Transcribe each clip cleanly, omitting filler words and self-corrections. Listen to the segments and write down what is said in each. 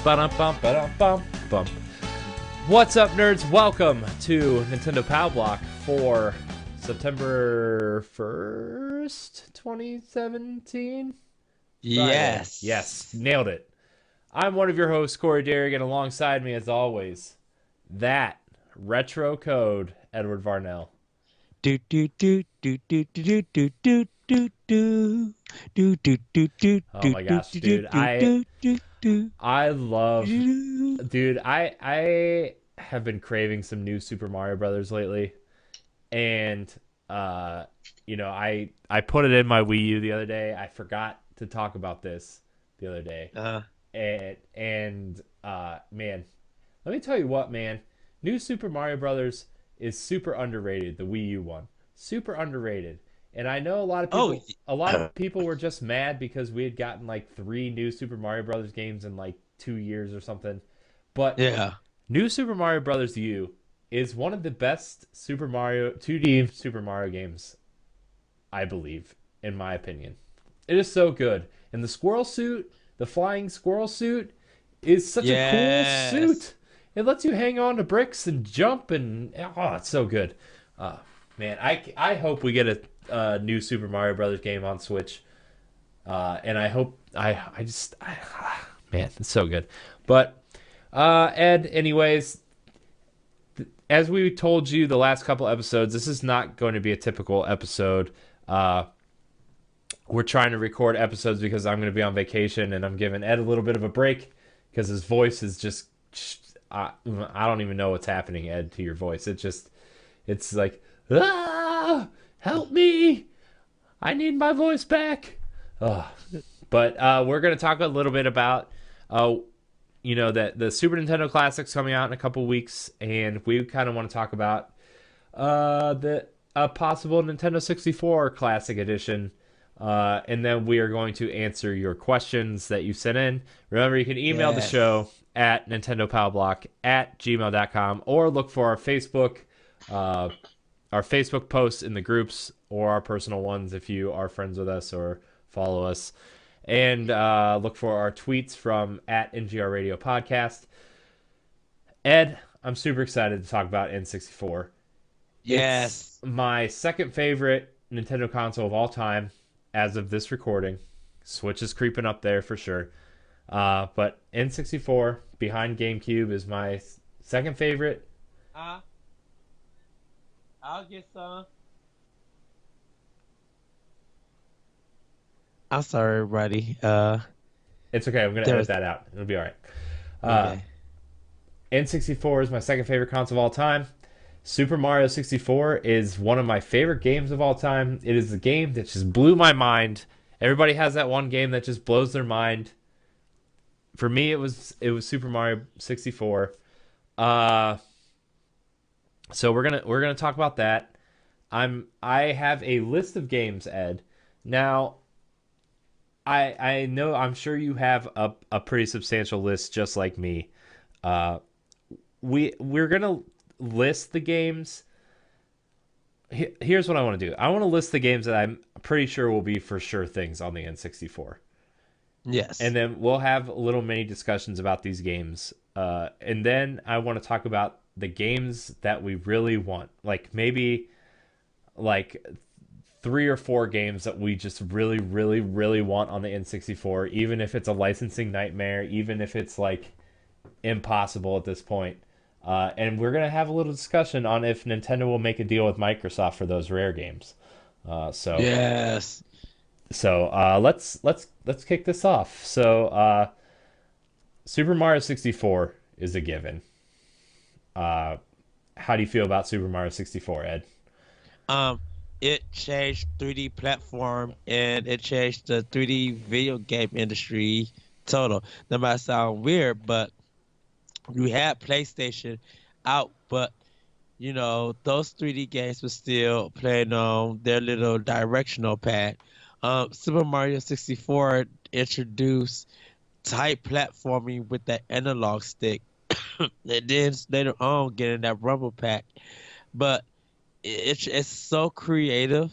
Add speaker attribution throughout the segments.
Speaker 1: Ba-dum-bum, ba-dum-bum, bum. What's up, nerds? Welcome to Nintendo Pow Block for September 1st, 2017? Friday. Yes,
Speaker 2: Yes.
Speaker 1: nailed it. I'm one of your hosts, Corey Derrick, and alongside me, as always, that retro code, Edward Varnell.
Speaker 2: Do do do do do do do do do do do do do do do
Speaker 1: Oh
Speaker 2: do
Speaker 1: my
Speaker 2: do
Speaker 1: gosh,
Speaker 2: do
Speaker 1: dude.
Speaker 2: do do do
Speaker 1: I love
Speaker 2: do.
Speaker 1: dude, I have been craving some new Super Mario Brothers lately. And uh I put it in my Wii U the other day. I forgot to talk about this the other day.
Speaker 2: Uh,
Speaker 1: And man, let me tell you what, man. New Super Mario Brothers is super underrated, the Wii U one. Super underrated. And I know
Speaker 2: oh,
Speaker 1: a lot of people were just mad because we had gotten like 3 new Super Mario Brothers games in like 2 years or something. But
Speaker 2: yeah.
Speaker 1: New Super Mario Brothers U is one of the best Super Mario 2D Super Mario games, I believe, in my opinion. It is so good. And the squirrel suit, the flying squirrel suit, is such a cool
Speaker 2: Yes.
Speaker 1: suit. It lets you hang on to bricks and jump, and oh, it's so good. Man, I hope we get a new Super Mario Brothers game on Switch. And I hope man, it's so good. But Ed, anyways, as we told you the last couple episodes, this is not going to be a typical episode. We're trying to record episodes because I'm going to be on vacation and I'm giving Ed a little bit of a break because his voice is just. I don't even know what's happening, Ed, to your voice. It's like, help me. I need my voice back. Oh. But we're going to talk a little bit about that the Super Nintendo Classic's coming out in a couple weeks, and we kind of want to talk about the a possible Nintendo 64 Classic Edition, and then we are going to answer your questions that you sent in. Remember, you can email the show
Speaker 2: Yes.
Speaker 1: at nintendopowblock@gmail.com or look for our Facebook posts in the groups or our personal ones if you are friends with us or follow us. And look for our tweets from at NGR Radio Podcast. Ed, I'm super excited to talk about N64. It's
Speaker 2: Yes.
Speaker 1: my second favorite Nintendo console of all time as of this recording. Switch is creeping up there for sure. But N64 behind GameCube is my second favorite.
Speaker 2: Uh, I'll get some. I'm sorry, everybody.
Speaker 1: It's okay. I'm going to edit
Speaker 2: There's
Speaker 1: that out. It'll be all right. Uh,
Speaker 2: okay.
Speaker 1: N64 is my second favorite console of all time. Super Mario 64 is one of my favorite games of all time. It is the game that just blew my mind. Everybody has that one game that just blows their mind. For me, it was Super Mario 64. Uh, so we're gonna talk about that. I have a list of games, Ed. Now, I know I'm sure you have a pretty substantial list just like me. Uh, we're gonna list the games. Here's what I want to do. I want to list the games that I'm pretty sure will be for sure things on the N64, and
Speaker 2: Yes.
Speaker 1: then we'll have little mini discussions about these games. And then I want to talk about the games that we really want, like maybe like 3 or 4 games that we just really, really, really want on the N64, even if it's a licensing nightmare, even if it's like impossible at this point. And we're gonna have a little discussion on if Nintendo will make a deal with Microsoft for those rare games. Uh, so
Speaker 2: Yes.
Speaker 1: let's kick this off. Super Mario 64 is a given. Uh, how do you feel about Super Mario 64, Ed?
Speaker 2: Um, it changed 3D platform and it changed the 3D video game industry total. That might sound weird, but you had PlayStation out, but those 3D games were still playing on their little directional pad. Super Mario 64 introduced tight platforming with that analog stick, and then later on getting that rumble pack. But it's so creative,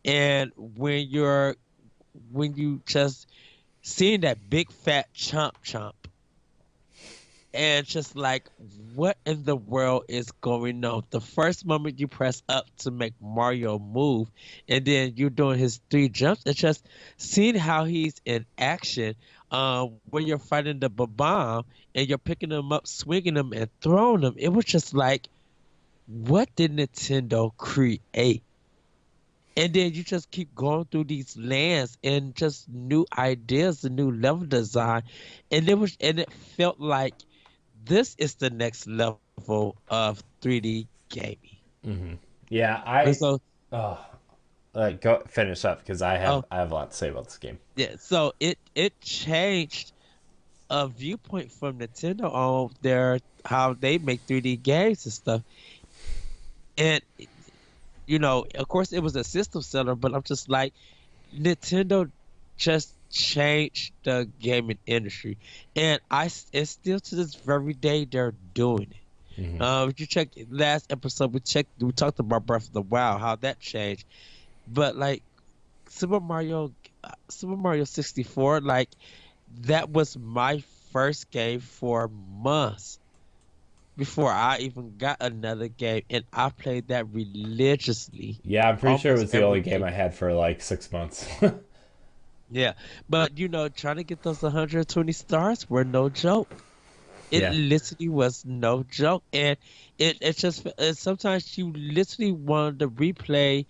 Speaker 2: and when you just seeing that big fat chomp chomp and just like, what in the world is going on? The first moment you press up to make Mario move, and then you're doing his three jumps, it's just seeing how he's in action. When you're fighting the bomb and you're picking them up, swinging them, and throwing them, it was just like, what did Nintendo create? And then you just keep going through these lands and just new ideas and new level design. And it felt like this is the next level of 3D gaming.
Speaker 1: Yeah,
Speaker 2: And
Speaker 1: I
Speaker 2: so,
Speaker 1: oh, go finish up because
Speaker 2: oh
Speaker 1: I have a lot to say about this game.
Speaker 2: yeah, so it changed a viewpoint from Nintendo on their how they make 3D games and stuff. And of course, it was a system seller, but I'm just like, Nintendo just changed the gaming industry, and it's still to this very day they're doing it. If you check last episode, we talked about Breath of the Wild, how that changed. But like Super Mario, Super Mario 64, like that was my first game for months before I even got another game, and I played that religiously,
Speaker 1: Yeah, I'm pretty sure it
Speaker 2: almost
Speaker 1: was the
Speaker 2: every
Speaker 1: only game
Speaker 2: day.
Speaker 1: I had for like 6 months.
Speaker 2: Yeah, but trying to get those 120 stars were no joke. It
Speaker 1: Yeah.
Speaker 2: literally was no joke, and sometimes you literally want to replay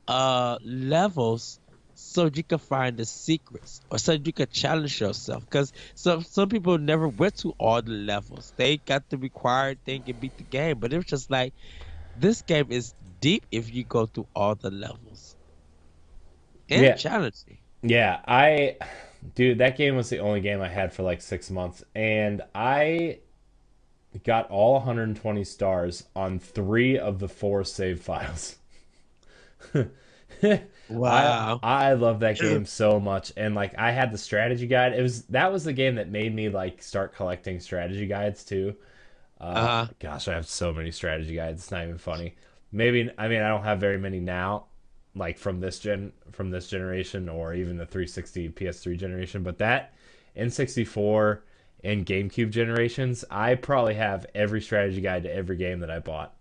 Speaker 2: levels so you can find the secrets or so you can challenge yourself. Because some people never went to all the levels. They got the required thing and beat the game, but it was just like, this game is deep if you go through all the levels and
Speaker 1: Yeah.
Speaker 2: challenging.
Speaker 1: Yeah, dude, that game was the only game I had for like 6 months, and I got all 120 stars on three of the four save files. I
Speaker 2: Wow.
Speaker 1: I love that game so much, and like I had the strategy guide. That was the game that made me like start collecting strategy guides too.
Speaker 2: Uh-huh.
Speaker 1: Gosh, I have so many strategy guides. It's not even funny. Maybe I mean I don't have very many now, like from this generation or even the 360 PS3 generation, but that N64 and GameCube generations, I probably have every strategy guide to every game that I bought.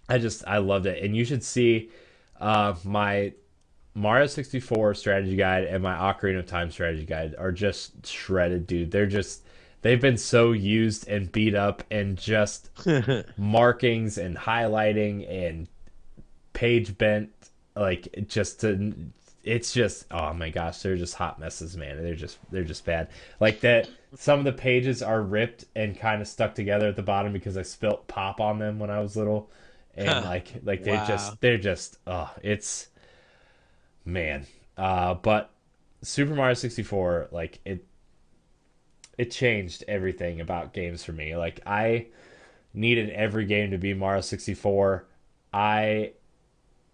Speaker 1: I loved it, and you should see my Mario 64 strategy guide and my Ocarina of Time strategy guide are just shredded, dude. They've been so used and beat up, and just markings and highlighting and page bent, like it's just, oh my gosh, they're just hot messes, man. They're just bad. Like that, some of the pages are ripped and kind of stuck together at the bottom because I spilt pop on them when I was little, and like
Speaker 2: Wow.
Speaker 1: they're just, oh, it's, man. But Super Mario 64, like it changed everything about games for me. Like I needed every game to be Mario 64. I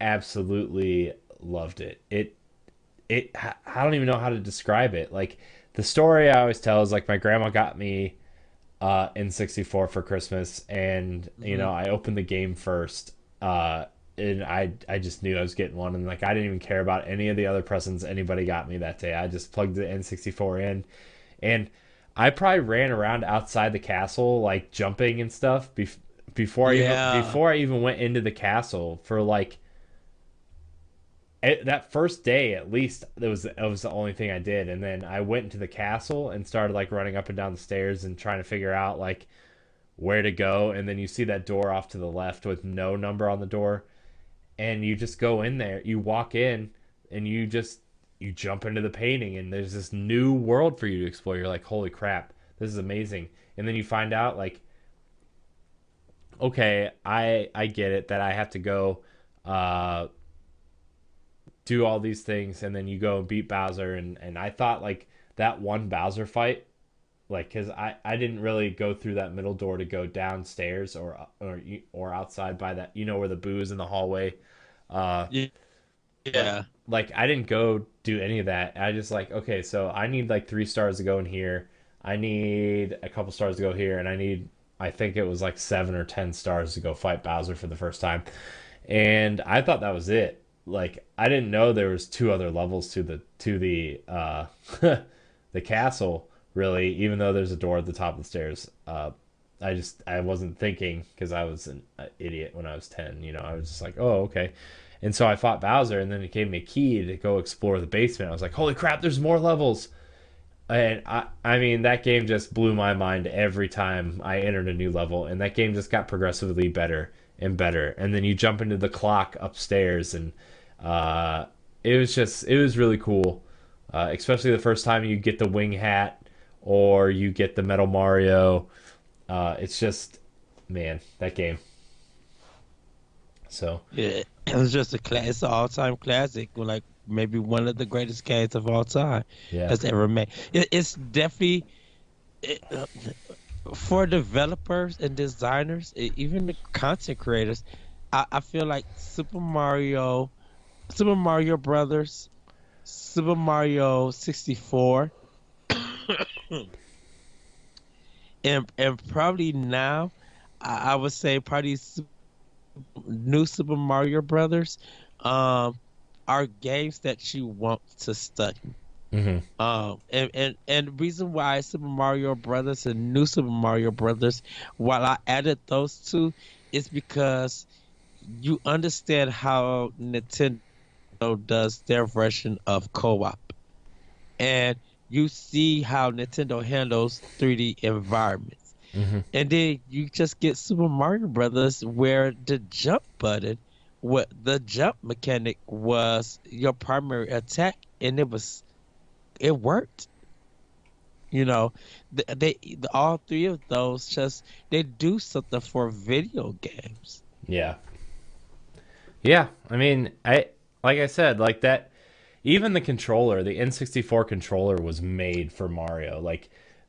Speaker 1: absolutely loved it. I don't even know how to describe it. Like the story I always tell is like my grandma got me N64 for Christmas, and
Speaker 2: Hmm.
Speaker 1: I opened the game first, and I just knew I was getting one, and like I didn't even care about any of the other presents anybody got me that day. I just plugged the N64 in, and I probably ran around outside the castle like jumping and stuff
Speaker 2: Yeah.
Speaker 1: before I even went into the castle for like that first day. At least it was the only thing I did, and then I went into the castle and started like running up and down the stairs and trying to figure out like where to go. And then you see that door off to the left with no number on the door, and you just go in there, you walk in, and you jump into the painting, and there's this new world for you to explore. You're like, holy crap, this is amazing. And then you find out like, okay, I get it that I have to go uh do all these things, and then you go and beat Bowser. And I thought like that one Bowser fight, like because I didn't really go through that middle door to go downstairs or outside by that, where the booze in the hallway. uh
Speaker 2: Yeah.
Speaker 1: like
Speaker 2: Yeah.
Speaker 1: I didn't go do any of that. I just like, okay, so I need like 3 stars to go in here, I need a couple stars to go here, and I think it was like 7 or 10 stars to go fight Bowser for the first time. And I thought that was it. Like I didn't know there was two other levels to the the castle, really, even though there's a door at the top of the stairs. I wasn't thinking because I was an idiot when I was 10. I was just like, oh, okay. And so I fought Bowser, and then it gave me a key to go explore the basement. I was like, holy crap, there's more levels. And I mean, that game just blew my mind every time I entered a new level, and that game just got progressively better and better. And then you jump into the clock upstairs, and uh, it was really cool, especially the first time you get the wing hat or you get the Metal Mario. It's just, man, that game. So
Speaker 2: Yeah, it was just it's an all-time classic. Like maybe one of the greatest games of all time
Speaker 1: yeah,
Speaker 2: that's ever made. It's definitely it, for developers and designers, even the content creators. I feel like Super Mario Brothers, Super Mario 64, and probably now, I would say probably new Super Mario Brothers, um, are games that you want to study.
Speaker 1: hmm
Speaker 2: And the reason why Super Mario Brothers and New Super Mario Brothers, while I added those two, is because you understand how Nintendo does their version of co-op, and you see how Nintendo handles 3D environments.
Speaker 1: hmm
Speaker 2: And then you just get Super Mario Brothers where the jump button, what the jump mechanic was your primary attack, and it worked. You know, all three of those just they do something for video games.
Speaker 1: yeah, yeah. I mean, I like I said, like that. Even the controller, the N64 controller, was made for Mario.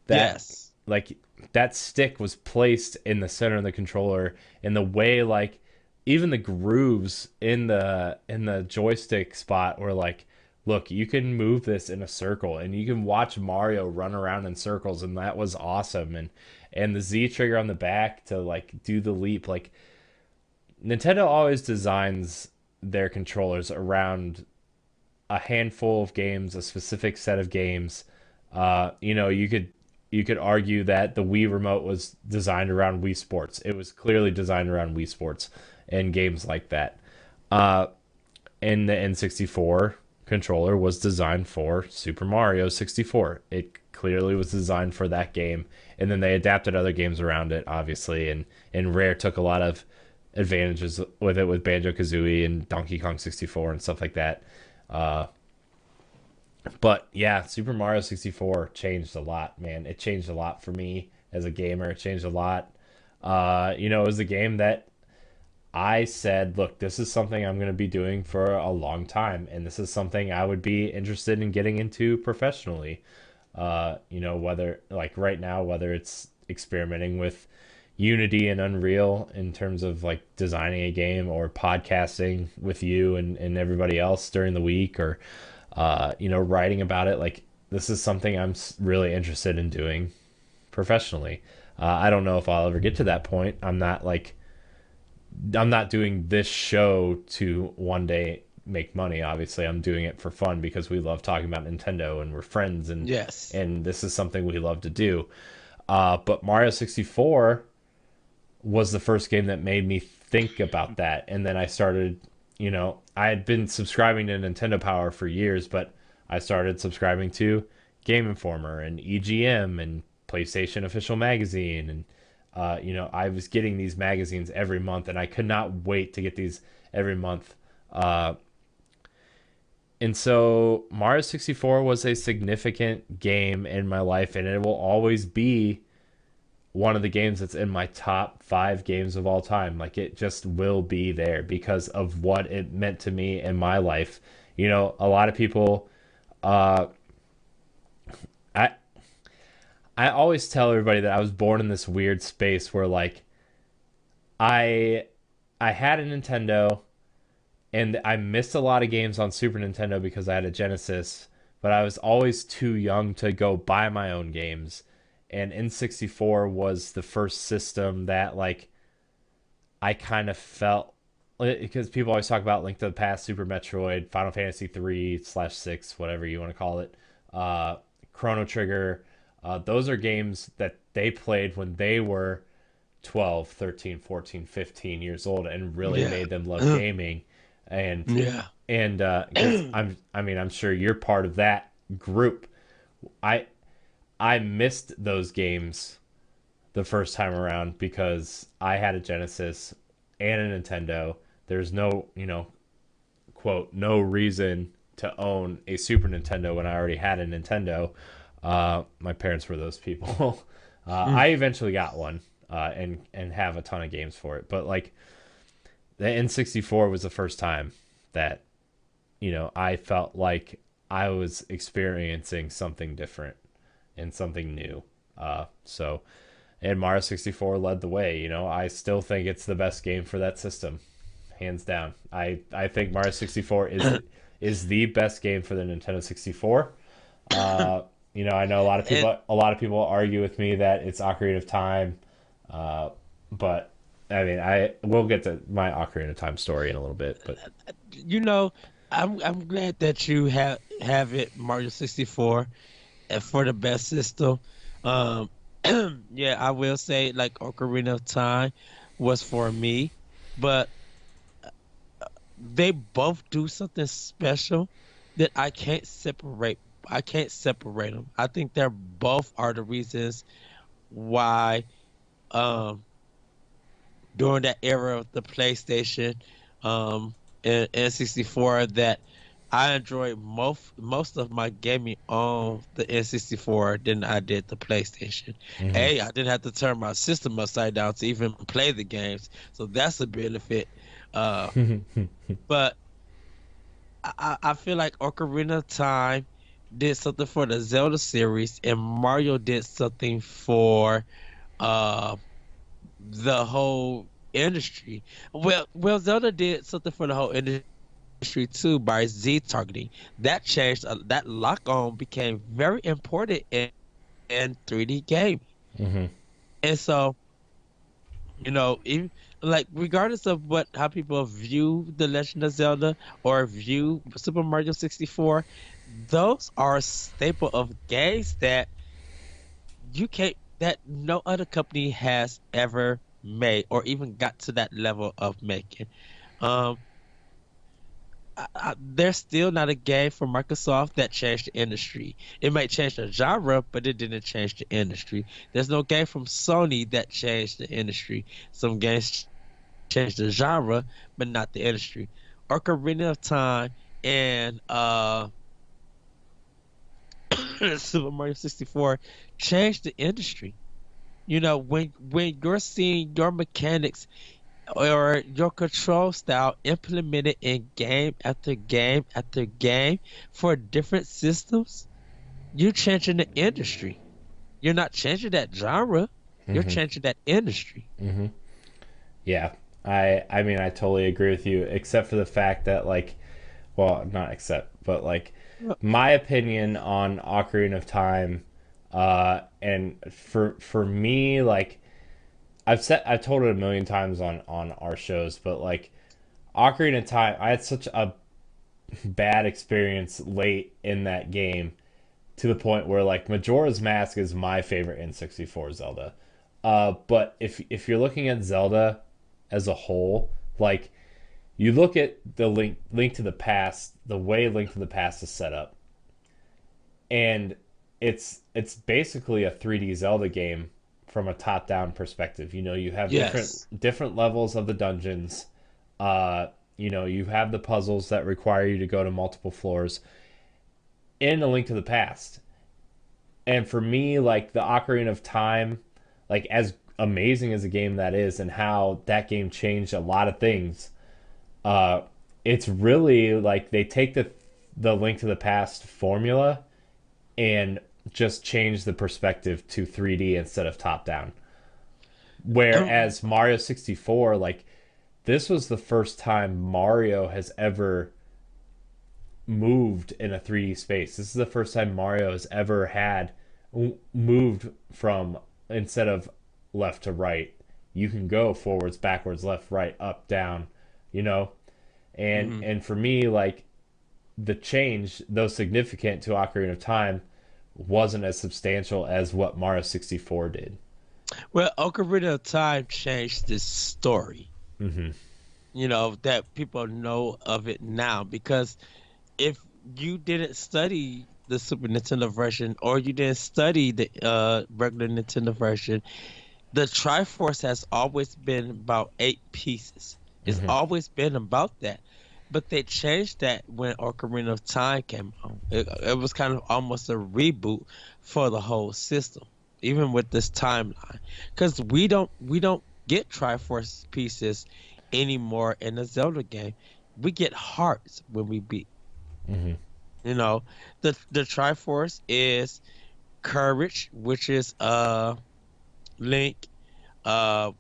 Speaker 1: That,
Speaker 2: Yes.
Speaker 1: like that stick was placed in the center of the controller, and the way even the grooves in the joystick spot were like, look, you can move this in a circle, and you can watch Mario run around in circles, and that was awesome. And the Z trigger on the back to do the leap, Nintendo always designs their controllers around a handful of games, a specific set of games. You could argue that the Wii remote was designed around Wii Sports. It was clearly designed around Wii Sports and games like that. Uh, and the N64 controller was designed for Super Mario 64. It clearly was designed for that game, and then they adapted other games around it, obviously. And Rare took a lot of advantages with it with Banjo Kazooie and Donkey Kong 64 and stuff like that. Uh, but yeah, Super Mario 64 changed a lot, man. It changed a lot for me as a gamer. It changed a lot. It was a game that I said, look, this is something I'm going to be doing for a long time, and this is something I would be interested in getting into professionally. Whether right now, whether it's experimenting with Unity and Unreal in terms of designing a game, or podcasting with you and everybody else during the week, or writing about it. This is something I'm really interested in doing professionally. I don't know if I'll ever get to that point. I'm not doing this show to one day make money. Obviously, I'm doing it for fun because we love talking about Nintendo and we're friends,
Speaker 2: Yes.
Speaker 1: and this is something we love to do. But Mario 64 was the first game that made me think about that. And then I started, I had been subscribing to Nintendo Power for years, but I started subscribing to Game Informer and EGM and PlayStation Official Magazine. And, I was getting these magazines every month, and I could not wait to get these every month. And so Mario 64 was a significant game in my life, and it will always be one of the games that's in my top 5 games of all time. It just will be there because of what it meant to me in my life. A lot of people, uh, I I always tell everybody that I was born in this weird space where I I had a Nintendo, and I missed a lot of games on Super Nintendo because I had a Genesis, but I was always too young to go buy my own games. And N64 was the first system that I kind of felt, because people always talk about Link to the Past, Super Metroid, Final Fantasy 3/6, whatever you want to call it, uh, Chrono Trigger, Those are games that they played when they were 12, 13, 14, 15 years old and really
Speaker 2: Yeah.
Speaker 1: made them love gaming. And
Speaker 2: Yeah.
Speaker 1: because I'm sure you're part of that group. I I missed those games the first time around because I had a Genesis and a Nintendo. There's no, quote, no reason to own a Super Nintendo when I already had a Nintendo. My parents were those people.
Speaker 2: Mm.
Speaker 1: I eventually got one and have a ton of games for it. But like the N64 was the first time that I felt like I was experiencing something different and something new. So and Mario 64 led the way. I still think it's the best game for that system, hands down. I think Mario 64 is the best game for the Nintendo 64. I know
Speaker 2: And
Speaker 1: a lot of people argue with me that it's Ocarina of Time, but I mean, we'll get to my Ocarina of Time story in a little bit, but
Speaker 2: you know, I'm glad that you have it Mario 64 and for the best system. Um, yeah, I will say like Ocarina of Time was for me, but they both do something special that I can't separate. I can't separate them. I think they're both are the reasons why um during that era of the PlayStation and N64 that I enjoyed most of my gaming on the N64 than I did the PlayStation.
Speaker 1: mhm.
Speaker 2: I didn't have to turn my system upside down to even play the games, so that's a benefit. Uh, but I feel like Ocarina of Time did something for the Zelda series, and Mario did something for uh the whole industry. Zelda did something for the whole industry too by Z targeting. That changed. That lock on became very important in 3D gaming,
Speaker 1: Mhm.
Speaker 2: and so even, like regardless of what how people view the Legend of Zelda or view Super Mario 64, those are a staple of games that you can't that no other company has ever made or even got to that level of making. Um, there's still not a game from Microsoft that changed the industry. It might change the genre, but it didn't change the industry. There's no game from Sony that changed the industry. Some games changed the genre, but not the industry. Ocarina of Time and Super Mario 64 changed the industry. When you're seeing your mechanics or your control style implemented in game after game after game for different systems, you're changing the industry. You're not changing that genre, you're
Speaker 1: Mhm.
Speaker 2: changing that industry.
Speaker 1: Mhm. Yeah. I mean, I totally agree with you except for the fact that like, well, not except, but like
Speaker 2: Uh,
Speaker 1: my opinion on Ocarina of Time and for me like I've told it a million times on our shows, but like Ocarina of Time, I had such a bad experience late in that game to the point where like Majora's Mask is my favorite N64 Zelda. But if you're looking at Zelda as a whole, like you look at the Link to the Past, the way Link to the Past is set up, and it's basically a 3D Zelda game from a top-down perspective. You have
Speaker 2: yes.
Speaker 1: different levels of the dungeons. You have the puzzles that require you to go to multiple floors in A Link to the Past. And for me, like the Ocarina of Time, like as amazing as a game that is, and how that game changed a lot of things, uh, it's really like they take the Link to the Past formula and just change the perspective to 3D instead of top down. Whereas Mario 64, like this was the first time Mario has ever moved in a 3D space. This is the first time Mario has ever had moved from instead of left to right, you can go forwards, backwards, left, right, up, down, you know? And
Speaker 2: Mhm.
Speaker 1: and for me like the change though significant to Ocarina of Time wasn't as substantial as what Mario 64 did.
Speaker 2: Well, Ocarina of Time changed the story.
Speaker 1: Hmm.
Speaker 2: That people know of it now because if you didn't study the Super Nintendo version or you didn't study the regular Nintendo version, the Triforce has always been about 8 pieces. It's
Speaker 1: Hmm.
Speaker 2: always been about that. But they changed that when Ocarina of Time came out. It was kind of almost a reboot for the whole system, even with this timeline. Because we don't get Triforce pieces anymore in the Zelda game. We get hearts when we beat.
Speaker 1: Hmm.
Speaker 2: You know, the Triforce is courage, which is Link, uh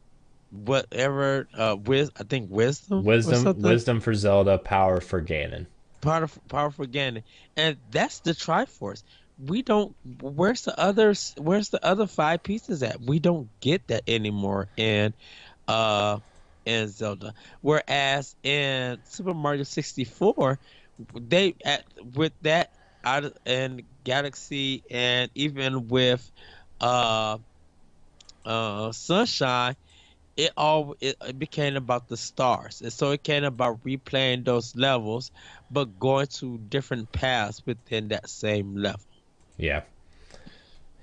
Speaker 2: whatever I think wisdom or something.
Speaker 1: Wisdom for Zelda, power for Ganon.
Speaker 2: Powerful Ganon. And that's the Triforce. We don't where's the other 5 pieces at? We don't get that anymore uh in Zelda. Whereas in Super Mario 64, they at with that in Galaxy and even with uh Sunshine, it became about the stars, and so it came about replaying those levels, but going to different paths within that same level.
Speaker 1: Yeah,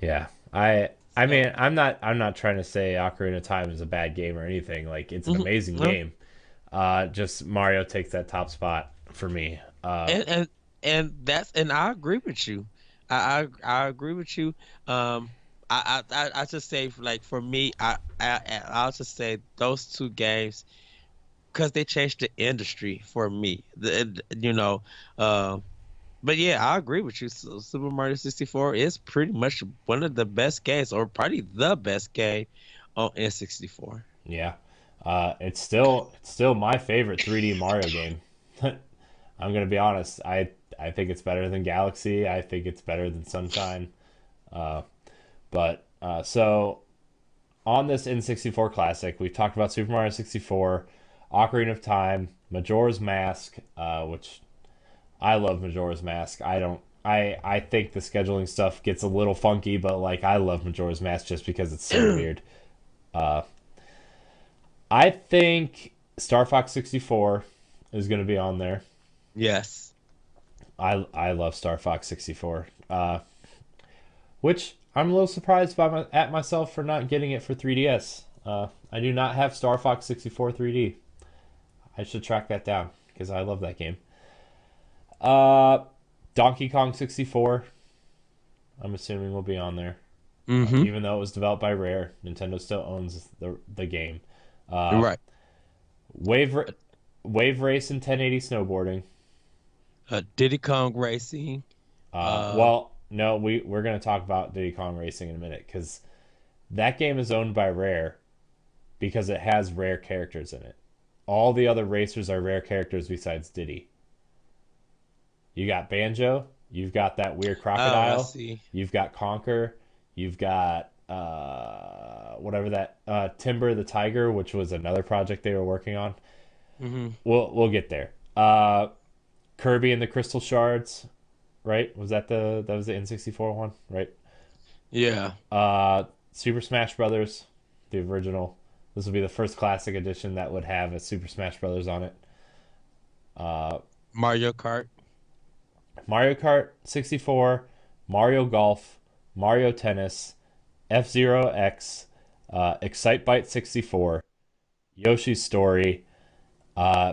Speaker 1: yeah. I
Speaker 2: So,
Speaker 1: mean, I'm not trying to say Ocarina of Time is a bad game or anything. Like it's an
Speaker 2: mhm,
Speaker 1: amazing
Speaker 2: no,
Speaker 1: game. Just Mario takes that top spot for me.
Speaker 2: and I agree with you. I agree with you. Um, I just say like for me, I'll just say those two games because they changed the industry for me. Uh, But yeah, I agree with you. Super Mario 64 is pretty much one of the best games, or probably the best game on N64.
Speaker 1: Yeah. It's still my favorite 3D Mario game. I'm gonna be honest. I think it's better than Galaxy. I think it's better than Sunshine. Uh, so on this N64 Classic, we've talked about Super Mario 64, Ocarina of Time, Majora's Mask, which I love Majora's Mask. I don't. I think the scheduling stuff gets a little funky, but like I love Majora's Mask just because it's so weird. Uh, I think Star Fox 64 is going to be on there.
Speaker 2: Yes.
Speaker 1: I love Star Fox 64, which I'm a little surprised at myself for not getting it for 3DS. I do not have Star Fox 64 3D. I should track that down because I love that game. Uh, Donkey Kong 64, I'm assuming will be on there.
Speaker 2: Mm-hmm.
Speaker 1: Even though it was developed by Rare, Nintendo still owns the game. Uh,
Speaker 2: Right.
Speaker 1: Wave Wave Race and 1080 snowboarding.
Speaker 2: Diddy Kong Racing. Uh,
Speaker 1: Well, no, we're gonna talk about Diddy Kong Racing in a minute because that game is owned by Rare because it has rare characters in it. All the other racers are rare characters besides Diddy. You got Banjo, you've got that weird
Speaker 2: oh, I
Speaker 1: crocodile,
Speaker 2: see.
Speaker 1: you've got Conker, you've got whatever that Timber the Tiger, which was another project they were working on.
Speaker 2: Mm-hmm.
Speaker 1: We'll get there. Kirby and the Crystal Shards, right? That was the N64 one, right?
Speaker 2: Yeah.
Speaker 1: Super Smash Brothers, the original. This will be the first classic edition that would have a Super Smash Brothers on it. Uh,
Speaker 2: Mario Kart.
Speaker 1: Mario Kart 64, Mario Golf, Mario Tennis, F Zero X, Excitebike 64, Yoshi's Story,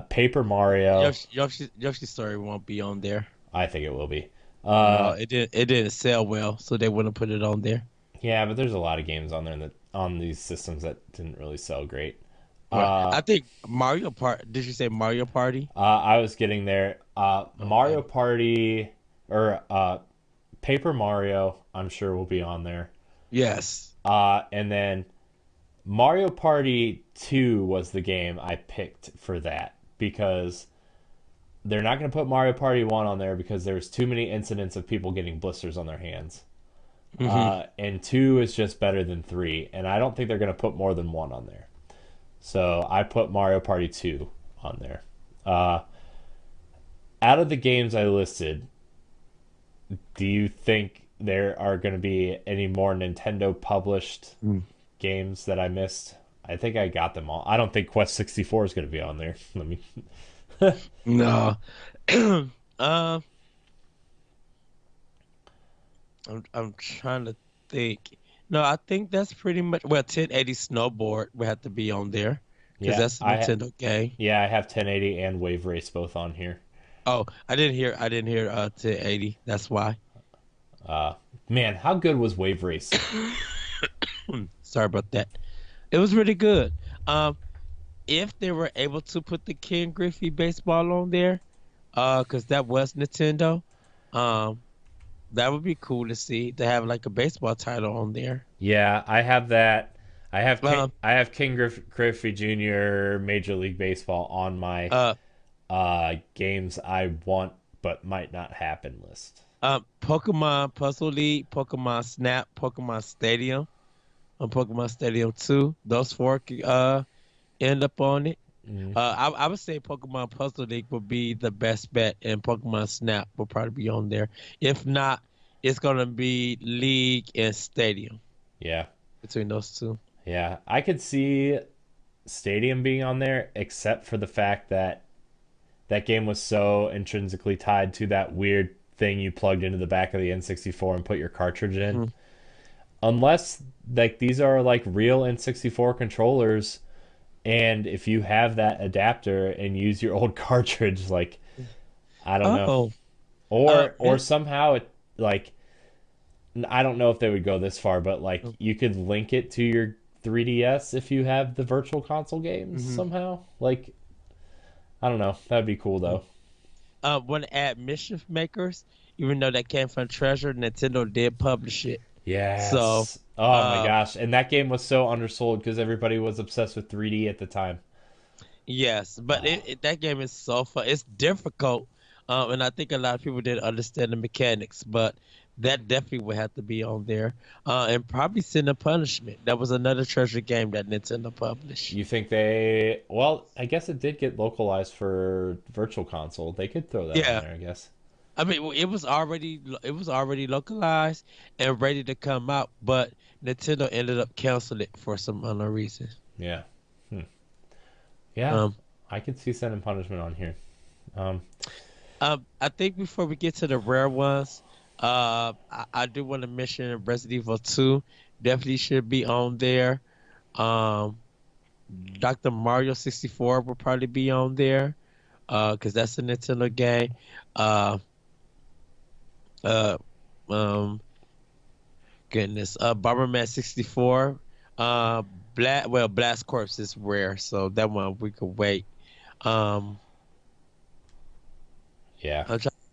Speaker 1: Paper Mario.
Speaker 2: Yoshi's Story won't be on there.
Speaker 1: I think it will be.
Speaker 2: No,
Speaker 1: Uh,
Speaker 2: it didn't sell well, so they wouldn't put it on there.
Speaker 1: yeah, but there's a lot of games on there that on these systems that didn't really sell great.
Speaker 2: Right.
Speaker 1: Uh,
Speaker 2: I think Mario Part. Did you say Mario Party?
Speaker 1: I was getting there.
Speaker 2: Okay.
Speaker 1: Mario Party or Paper Mario, I'm sure will be on there.
Speaker 2: Yes.
Speaker 1: And then Mario Party 2 was the game I picked for that because they're not going to put Mario Party 1 on there because there's too many incidents of people getting blisters on their hands.
Speaker 2: Hmm.
Speaker 1: And 2 is just better than 3, and I don't think they're going to put more than 1 on there. So I put Mario Party 2 on there. Uh, Out of the games I listed, do you think there are going to be any more Nintendo published
Speaker 2: Mm.
Speaker 1: games that I missed. I think I got them all. I don't think Quest 64 is going to be on there. Let me.
Speaker 2: No. um, I'm trying to think. No, I think that's pretty much. Well, 1080 Snowboard would have to be on there because
Speaker 1: Yeah,
Speaker 2: that's a Nintendo game.
Speaker 1: I have 1080 and Wave Race both on here.
Speaker 2: Oh, I didn't hear 1080. That's why.
Speaker 1: Uh, Man, how good was Wave Race?
Speaker 2: Sorry about that. It was really good. Um, if they were able to put the Ken Griffey baseball on there, because that was Nintendo, um, that would be cool to see to have like a baseball title on there.
Speaker 1: Yeah, I have that.
Speaker 2: Um,
Speaker 1: I have Griffey Jr. Major League Baseball on my
Speaker 2: uh,
Speaker 1: games I want but might not happen list.
Speaker 2: Pokemon Puzzle League, Pokemon Snap, Pokemon Stadium, and Pokemon Stadium 2. Those four end up on it.
Speaker 1: Mm.
Speaker 2: I would say Pokemon Puzzle League would be the best bet, and Pokemon Snap will probably be on there. If not, it's gonna be League and Stadium
Speaker 1: Yeah.
Speaker 2: between those two.
Speaker 1: Yeah, I could see Stadium being on there, except for the fact that that game was so intrinsically tied to that weird thing you plugged into the back of the N64 and put your cartridge in.
Speaker 2: Mhm.
Speaker 1: Unless like these are like real N64 controllers, and if you have that adapter and use your old cartridge, like I don't know,
Speaker 2: Oh,
Speaker 1: or somehow it like I don't know if they would go this far, but like you could link it to your 3DS if you have the virtual console games
Speaker 2: mm-hmm.
Speaker 1: somehow. Like I don't know, that'd be cool though.
Speaker 2: Want to add Mischief Makers, even though that came from Treasure, Nintendo did publish it. So,
Speaker 1: Yes. Oh my
Speaker 2: uh,
Speaker 1: gosh, and that game was so undersold because everybody was obsessed with 3D at the time.
Speaker 2: yes, but
Speaker 1: Oh,
Speaker 2: that game is so fun. It's difficult, and I think a lot of people didn't understand the mechanics, but that definitely would have to be on there. And probably Sin and Punishment. That was another Treasure game that Nintendo published.
Speaker 1: you think they? Well, I guess it did get localized for Virtual Console. They could throw that on
Speaker 2: Yeah,
Speaker 1: there, I guess.
Speaker 2: I mean, it was already localized and ready to come out, but Nintendo ended up canceling it for some unknown reason.
Speaker 1: Yeah. Hmm. Yeah,
Speaker 2: Um,
Speaker 1: I could see Sin and Punishment on here. Um,
Speaker 2: I think before we get to the rare ones, I do want to mention Resident Evil 2 definitely should be on there. Um, Dr. Mario 64 will probably be on there, because that's a Nintendo game. Uh, uh, um, Goodness, Bomberman 64. Uh, Blast Corps is rare, so that one we could wait. Um,
Speaker 1: yeah.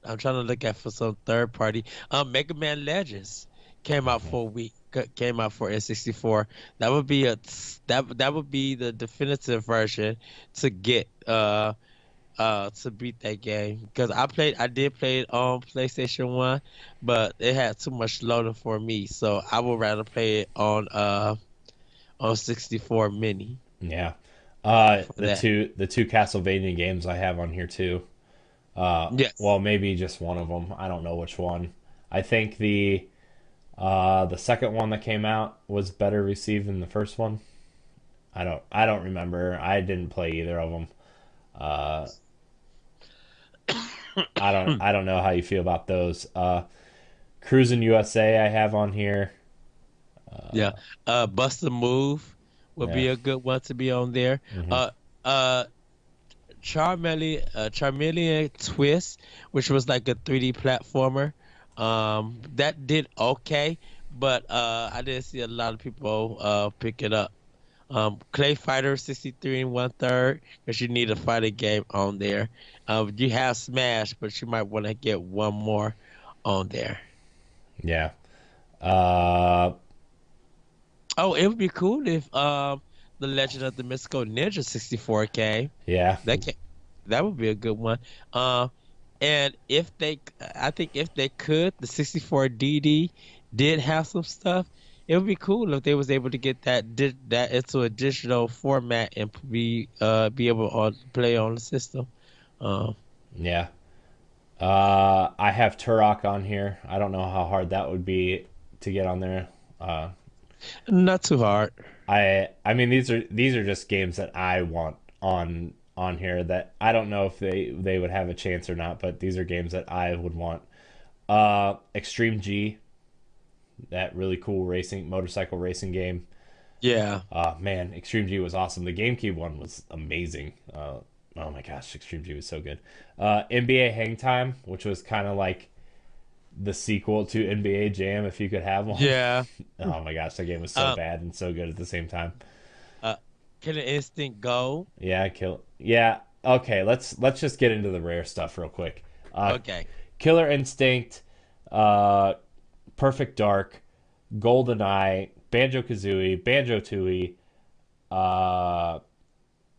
Speaker 2: I'm trying to look at for some third party. Mega Man Legends came out
Speaker 1: Mhm.
Speaker 2: for a week. Came out for N64. That would be that would be the definitive version to get to beat that game, because I did play it on PlayStation 1, but it had too much loading for me, so I would rather play it on 64 mini
Speaker 1: Yeah.
Speaker 2: for that.
Speaker 1: The two Castlevania games I have on here too.
Speaker 2: Yes.
Speaker 1: Well, maybe just one of them. I don't know which one. I think the second one that came out was better received than the first one. I don't remember. I didn't play either of them. Uh, I don't know how you feel about those. Cruising USA I have on here.
Speaker 2: Yeah. Bust a Move would
Speaker 1: Yeah.
Speaker 2: be a good one to be on there.
Speaker 1: Hmm.
Speaker 2: Uh uh Charmeleon Twist, which was like a 3D platformer. That did okay, but I didn't see a lot of people pick it up. Clay Fighter 63 and one third, because you need a fighting game on there. You have Smash, but you might want to get one more on there.
Speaker 1: Yeah. Uh,
Speaker 2: Oh, it would be cool if the Legend of the Mystical Ninja 64 came.
Speaker 1: yeah.
Speaker 2: That can, that would be a good one. Uh, and I think if they could, the 64DD did have some stuff. It would be cool if they was able to get that into a digital format and be able to play on the system. Um,
Speaker 1: Yeah. I have Turok on here. I don't know how hard that would be to get on there. Uh,
Speaker 2: Not too hard.
Speaker 1: I mean these are just games that I want on here that I don't know if they would have a chance or not, but these are games that I would want. Extreme G, that really cool racing motorcycle racing game.
Speaker 2: Yeah.
Speaker 1: Man, Extreme G was awesome. The GameCube one was amazing. Oh my gosh, Extreme G was so good. NBA Hang Time, which was kind of like the sequel to NBA Jam, if you could have one.
Speaker 2: Yeah.
Speaker 1: Oh my gosh, that game was so
Speaker 2: Um.
Speaker 1: bad and so good at the same time.
Speaker 2: Uh. Killer Instinct Go.
Speaker 1: Yeah, kill. Yeah, okay. Let's just get into the rare stuff real quick.
Speaker 2: Okay.
Speaker 1: Killer Instinct, uh, Perfect Dark, GoldenEye, Banjo Kazooie, Banjo Tooie. Uh,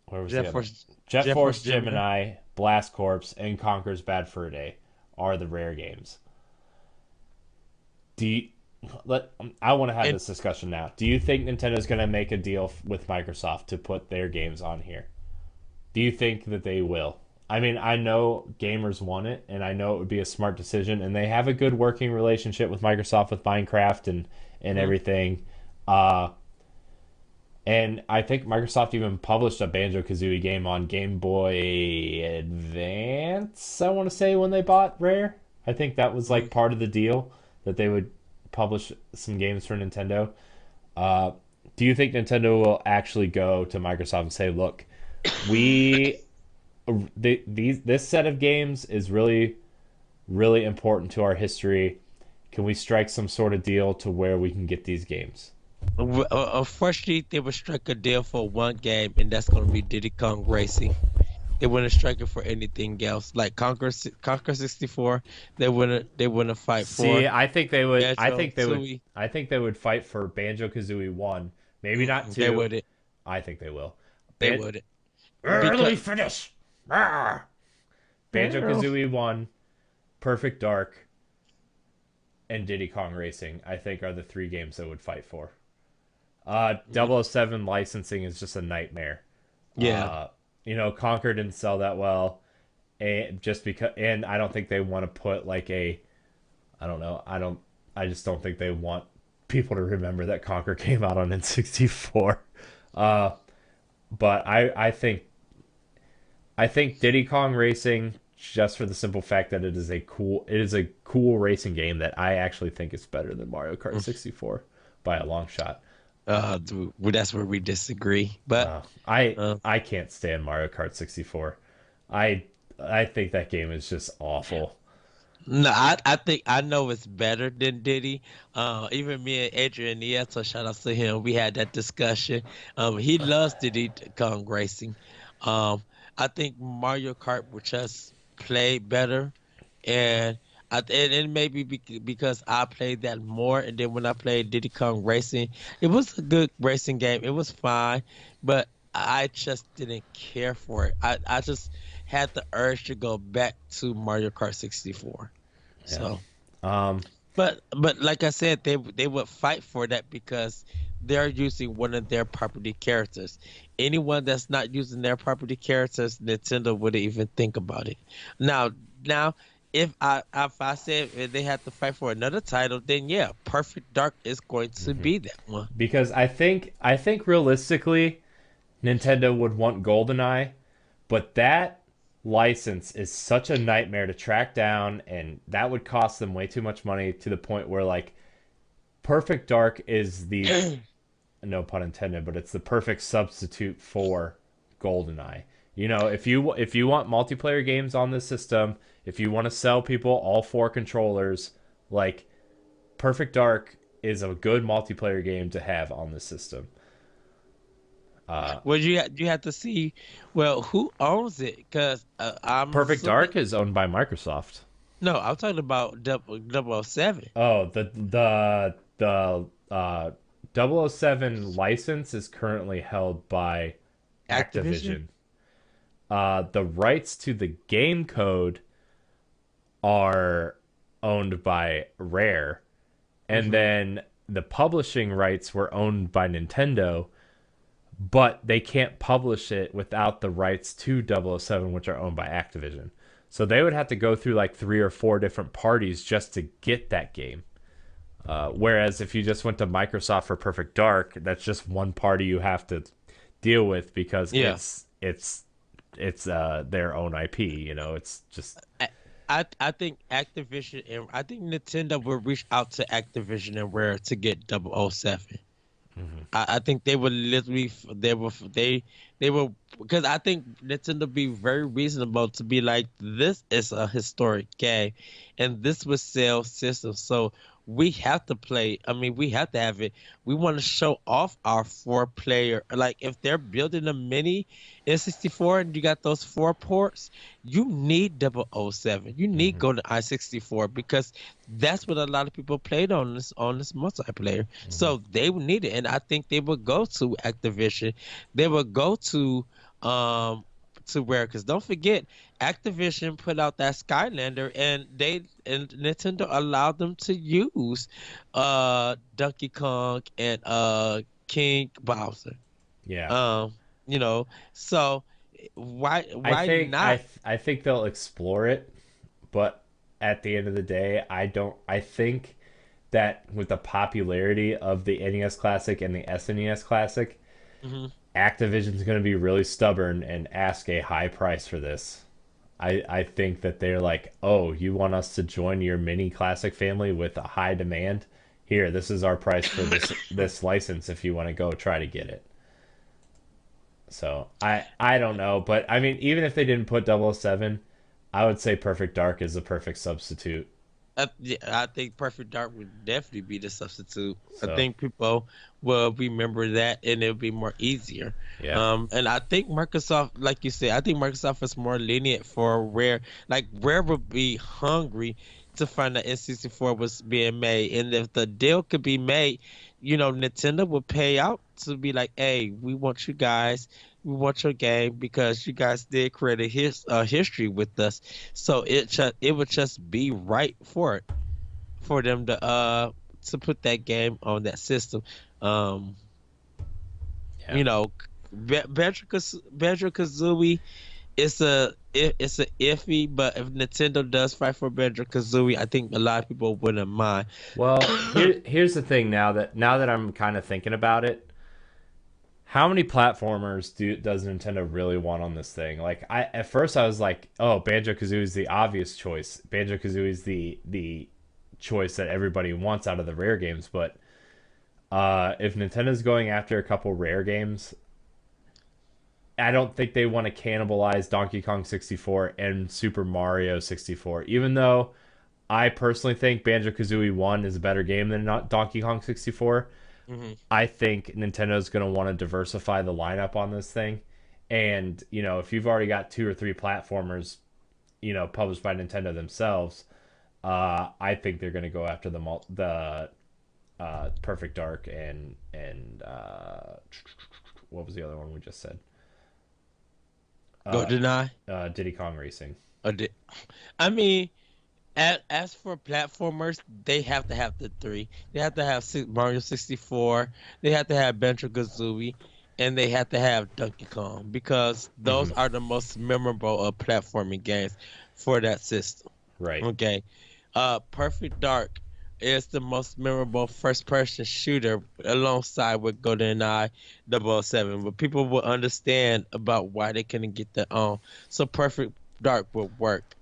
Speaker 1: where was the
Speaker 2: Jet
Speaker 1: other one?
Speaker 2: Force.
Speaker 1: Jet
Speaker 2: Jet
Speaker 1: Force
Speaker 2: Force Gemini.
Speaker 1: Gemini, Blast Corps, and Conker's Bad Fur Day are the rare games. Do you, let I want to have
Speaker 2: And
Speaker 1: this discussion now. Do you think Nintendo's going to make a deal with Microsoft to put their games on here? Do you think that they will? I mean, I know gamers want it, and I know it would be a smart decision, and they have a good working relationship with Microsoft with Minecraft and
Speaker 2: mhm.
Speaker 1: everything. Uh, and I think Microsoft even published a Banjo Kazooie game on Game Boy Advance, I want to say, when they bought Rare. I think that was like
Speaker 2: Mhm.
Speaker 1: part of the deal that they would publish some games for Nintendo. Uh, do you think Nintendo will actually go to Microsoft and say, look, we this set of games is really really important to our history. Can we strike some sort of deal to where we can get these games?
Speaker 2: Unfortunately, they would strike a deal for one game, and that's going to be Diddy Kong Racing. They wouldn't strike it for anything else. Like Conquer 64, they wouldn't fight
Speaker 1: See,
Speaker 2: for
Speaker 1: I think they would. I
Speaker 2: Banjo
Speaker 1: think they would.
Speaker 2: Tooie.
Speaker 1: I think they would fight for Banjo Kazooie one, maybe not
Speaker 2: They
Speaker 1: two.
Speaker 2: wouldn't.
Speaker 1: I think they will.
Speaker 2: They
Speaker 1: Ban-
Speaker 2: wouldn't
Speaker 1: Let
Speaker 2: because
Speaker 1: me finish. Banjo Kazooie one, Perfect Dark, and Diddy Kong Racing. I think are the three games that would fight for. 007 licensing is just a nightmare.
Speaker 2: yeah.
Speaker 1: Conquer didn't sell that well, and just because, and I don't think they want to put like a, I don't know, I just don't think they want people to remember that Conquer came out on N64. Uh, but I think Diddy Kong Racing, just for the simple fact that it is a cool racing game that I actually think is better than Mario Kart 64 by a long shot.
Speaker 2: That's where we disagree. But
Speaker 1: I
Speaker 2: uh,
Speaker 1: I can't stand Mario Kart 64. I I think that game is just awful.
Speaker 2: no, I think I know it's better than Diddy. Even me and Adrian Nieto, shout out to him. We had that discussion. He loves Diddy Kong Racing. Um, I think Mario Kart would just play better, and and maybe because I played that more, and then when I played Diddy Kong Racing, it was a good racing game. It was fine, but I just didn't care for it. I just had the urge to go back to Mario Kart 64.
Speaker 1: Yeah.
Speaker 2: So,
Speaker 1: Um
Speaker 2: but like I said, they would fight for that because they're using one of their property characters. Anyone that's not using their property characters, Nintendo wouldn't even think about it. Now, if I said if they had to fight for another title, then yeah, Perfect Dark is going to be that one.
Speaker 1: because I think realistically Nintendo would want GoldenEye, but that license is such a nightmare to track down, and that would cost them way too much money to the point where like Perfect Dark is the, no pun intended, but it's the perfect substitute for GoldenEye. If you want multiplayer games on this system, if you want to sell people all four controllers, like Perfect Dark is a good multiplayer game to have on this system. Uh,
Speaker 2: Well, you have to see, well, who owns it? Because I'm
Speaker 1: Perfect
Speaker 2: assuming
Speaker 1: Dark is owned by Microsoft.
Speaker 2: no, I'm talking about double 007.
Speaker 1: Oh, the 007 license is currently held by
Speaker 2: Activision.
Speaker 1: Activision. The rights to the game code are owned by Rare, and
Speaker 2: Hmm.
Speaker 1: then the publishing rights were owned by Nintendo, but they can't publish it without the rights to 007, which are owned by Activision. So they would have to go through like 3 or 4 different parties just to get that game. Whereas if you just went to Microsoft for Perfect Dark, that's just one party you have to deal with because
Speaker 2: Yeah.
Speaker 1: it's their own IP. It's just
Speaker 2: I think Activision and I think Nintendo will reach out to Activision and Rare to get 007. I think they would literally they will because I think Nintendo be very reasonable to be like this is a historic game, and this would sell systems. So we have to play. I mean, we have to have it. We want to show off our 4 player. Like if they're building a mini N64 and you got those 4 ports, you need 007. You need
Speaker 1: mhm,
Speaker 2: Golden I-64 because that's what a lot of people played on this multiplayer.
Speaker 1: mhm.
Speaker 2: So they would need it, and I think they would go to Activision. They would go um to where because don't forget Activision put out that Skylander, and Nintendo allowed them to use Donkey Kong and King Bowser.
Speaker 1: Yeah.
Speaker 2: Um, you know, so why
Speaker 1: I
Speaker 2: why
Speaker 1: think I
Speaker 2: not?
Speaker 1: th- I think they'll explore it, but at the end of the day, I don't. I think that with the popularity of the NES Classic and the SNES Classic,
Speaker 2: Mhm.
Speaker 1: Activision's going to be really stubborn and ask a high price for this. I think that they're like, oh, you want us to join your mini classic family with a high demand? Here, this is our price for this license if you want to go try to get it. So I don't know, but I mean, even if they didn't put 007, I would say Perfect Dark is a perfect substitute.
Speaker 2: Yeah, I think Perfect Dark would definitely be the substitute. I
Speaker 1: So
Speaker 2: think people will remember that, and it'll be more easier.
Speaker 1: yeah,
Speaker 2: And I think Microsoft, like you said, I think Microsoft is more lenient for Rare. Like Rare would be hungry to find that N64 was being made, and if the deal could be made, Nintendo would pay out to be like, "Hey, we want you guys." We want your game because you guys did create history with us, so it would just be right for them to put that game on that system. Um,
Speaker 1: yeah.
Speaker 2: you know, Banjo Kazooie it's a iffy, but if Nintendo does fight for Banjo Kazooie, I think a lot of people wouldn't mind.
Speaker 1: Well, here's the thing. Now that I'm kind of thinking about it, how many platformers does Nintendo really want on this thing? Like at first I was like, oh, Banjo Kazooie is the obvious choice. Banjo Kazooie is the choice that everybody wants out of the rare games. But if Nintendo's going after a couple rare games, I don't think they want to cannibalize Donkey Kong 64 and Super Mario 64. Even though I personally think Banjo Kazooie 1 is a better game than Donkey Kong 64,
Speaker 2: Hmm.
Speaker 1: I think Nintendo's going to want to diversify the lineup on this thing. And, if you've already got 2 or 3 platformers, published by Nintendo themselves, I think they're going to go after the Perfect Dark and what was the other one we just said?
Speaker 2: Go
Speaker 1: Uh,
Speaker 2: deny.
Speaker 1: Diddy Kong Racing.
Speaker 2: Or di- I mean, as for platformers, they have to have the three. They have to have Mario 64. They have to have Banjo Kazooie, and they have to have Donkey Kong because those
Speaker 1: Hmm.
Speaker 2: are the most memorable of platforming games for that system.
Speaker 1: Right.
Speaker 2: Okay. Perfect Dark is the most memorable first person shooter alongside with GoldenEye 007. But people will understand about why they couldn't get that on. So Perfect Dark would work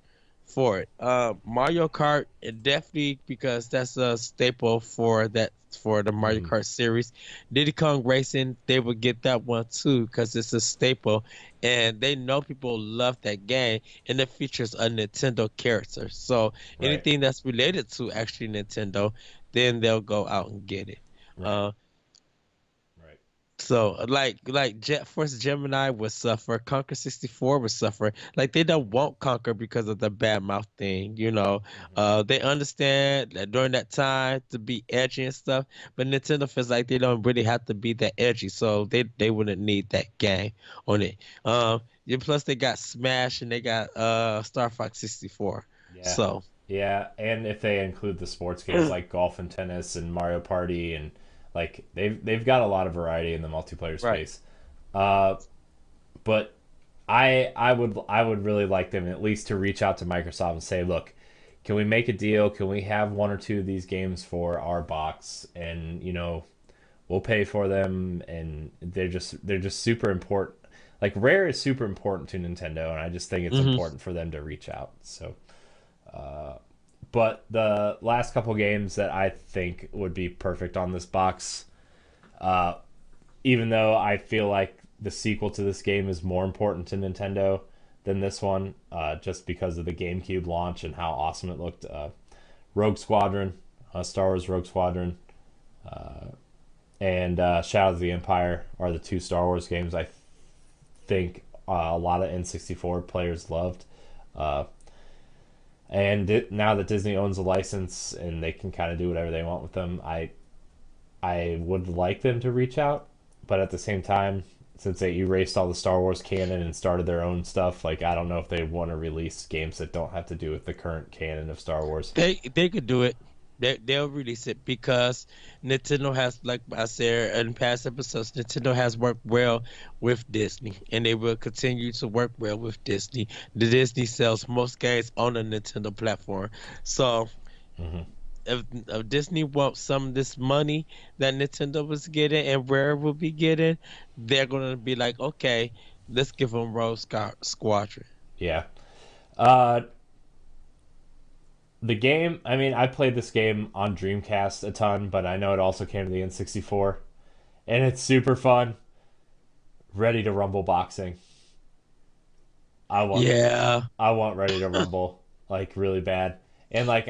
Speaker 2: for it. Mario Kart, it definitely because that's a staple for the Mario
Speaker 1: Hmm.
Speaker 2: Kart series. Diddy Kong Racing, they would get that one too because it's a staple, and they know people love that game, and it features a Nintendo character. So
Speaker 1: Right.
Speaker 2: anything that's related to actually Nintendo, then they'll go out and get it.
Speaker 1: Right.
Speaker 2: Uh,
Speaker 1: Right.
Speaker 2: so like Jet Force Gemini would suffer, Conquer 64 would suffer. Like they don't want Conquer because of the bad mouth thing.
Speaker 1: Hmm.
Speaker 2: They understand that during that time to be edgy and stuff, but Nintendo feels like they don't really have to be that edgy, so they wouldn't need that game on it. Yeah, plus they got Smash and they got Star Fox 64.
Speaker 1: Yeah.
Speaker 2: So
Speaker 1: Yeah, and if they include the sports games like golf and tennis and Mario Party and like they've got a lot of variety in the multiplayer
Speaker 2: right.
Speaker 1: space. Uh, but I would really like them at least to reach out to Microsoft and say, look, can we make a deal? Can we have one or two of these games for our box? And we'll pay for them, and they're just super important. Like Rare is super important to Nintendo, and I just think it's
Speaker 2: Hmm.
Speaker 1: important for them to reach out. So, but the last couple games that I think would be perfect on this box, uh, even though I feel like the sequel to this game is more important to Nintendo than this one, just because of the GameCube launch and how awesome it looked. Rogue Squadron, Star Wars Rogue Squadron, and Shadow of the Empire are the two Star Wars games I think a lot of N64 players loved. Uh, now that Disney owns the license and they can kind of do whatever they want with them, I would like them to reach out, but at the same time, since they erased all the Star Wars canon and started their own stuff, like I don't know if they want to release games that don't have to do with the current canon of Star Wars.
Speaker 2: They could do it. They'll release it because Nintendo has, like I said in past episodes, Nintendo has worked well with Disney, and they will continue to work well with Disney. The Disney sells most games on the Nintendo platform, so
Speaker 1: Hmm.
Speaker 2: if Disney wants some of this money that Nintendo was getting and Rare will be getting, they're gonna be like, okay, let's give them Squadron.
Speaker 1: Yeah. Uh, the game. I mean, I played this game on Dreamcast a ton, but I know it also came to the N64, and it's super fun. Ready to Rumble boxing. I want
Speaker 2: Yeah,
Speaker 1: I want Ready to Rumble like really bad. And like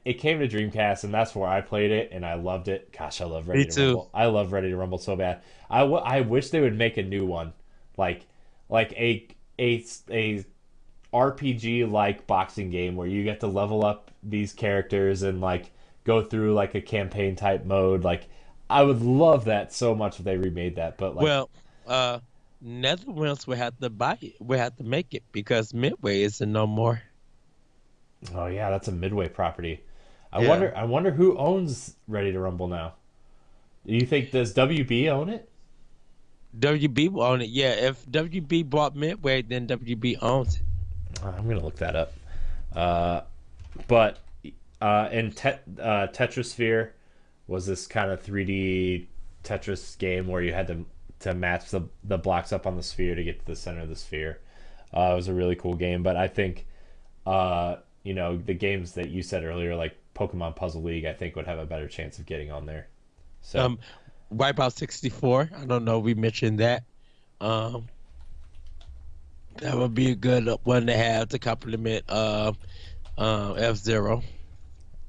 Speaker 1: it came to Dreamcast, and that's where I played it, and I loved it. Gosh, I love
Speaker 2: me
Speaker 1: Ready to
Speaker 2: too.
Speaker 1: Rumble. I love Ready to Rumble so bad. I wish they would make a new one, like like a RPG like boxing game where you get to level up these characters and like go through like a campaign type mode. Like I would love that so much if they remade that. But like,
Speaker 2: Well, uh, Netherlands will have to buy it. We have to make it because Midway isn't no more.
Speaker 1: oh yeah, that's a Midway property. I
Speaker 2: Yeah,
Speaker 1: wonder I wonder who owns Ready to Rumble now. Do you think does WB own it?
Speaker 2: WB will own it. Yeah, if WB bought Midway, then WB owns it.
Speaker 1: I'm gonna look that up. Uh, but Tetrasphere was this kind of 3D Tetris game where you had to match the blocks up on the sphere to get to the center of the sphere. It was a really cool game, but I think the games that you said earlier, like Pokemon Puzzle League, I think would have a better chance of getting on there. So
Speaker 2: Um, Wipeout 64. I don't know. We mentioned that. Um, that would be a good one to have to complement F-Zero.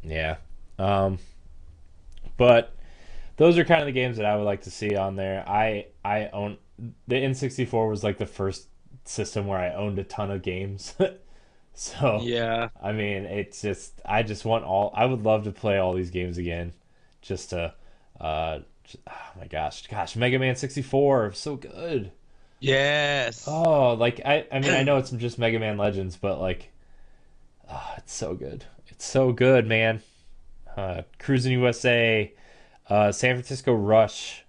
Speaker 1: yeah, um, but those are kind of the games that I would like to see on there. I own the N64 was like the first system where I owned a ton of games. So,
Speaker 2: Yeah.
Speaker 1: I mean, it's just I just want all I would love to play all these games again just to oh my gosh, Mega Man 64 so good.
Speaker 2: Yes.
Speaker 1: Oh, like I mean, I know it's just Mega Man Legends, but like it's so good. It's so good, man. Cruising USA, San Francisco Rush,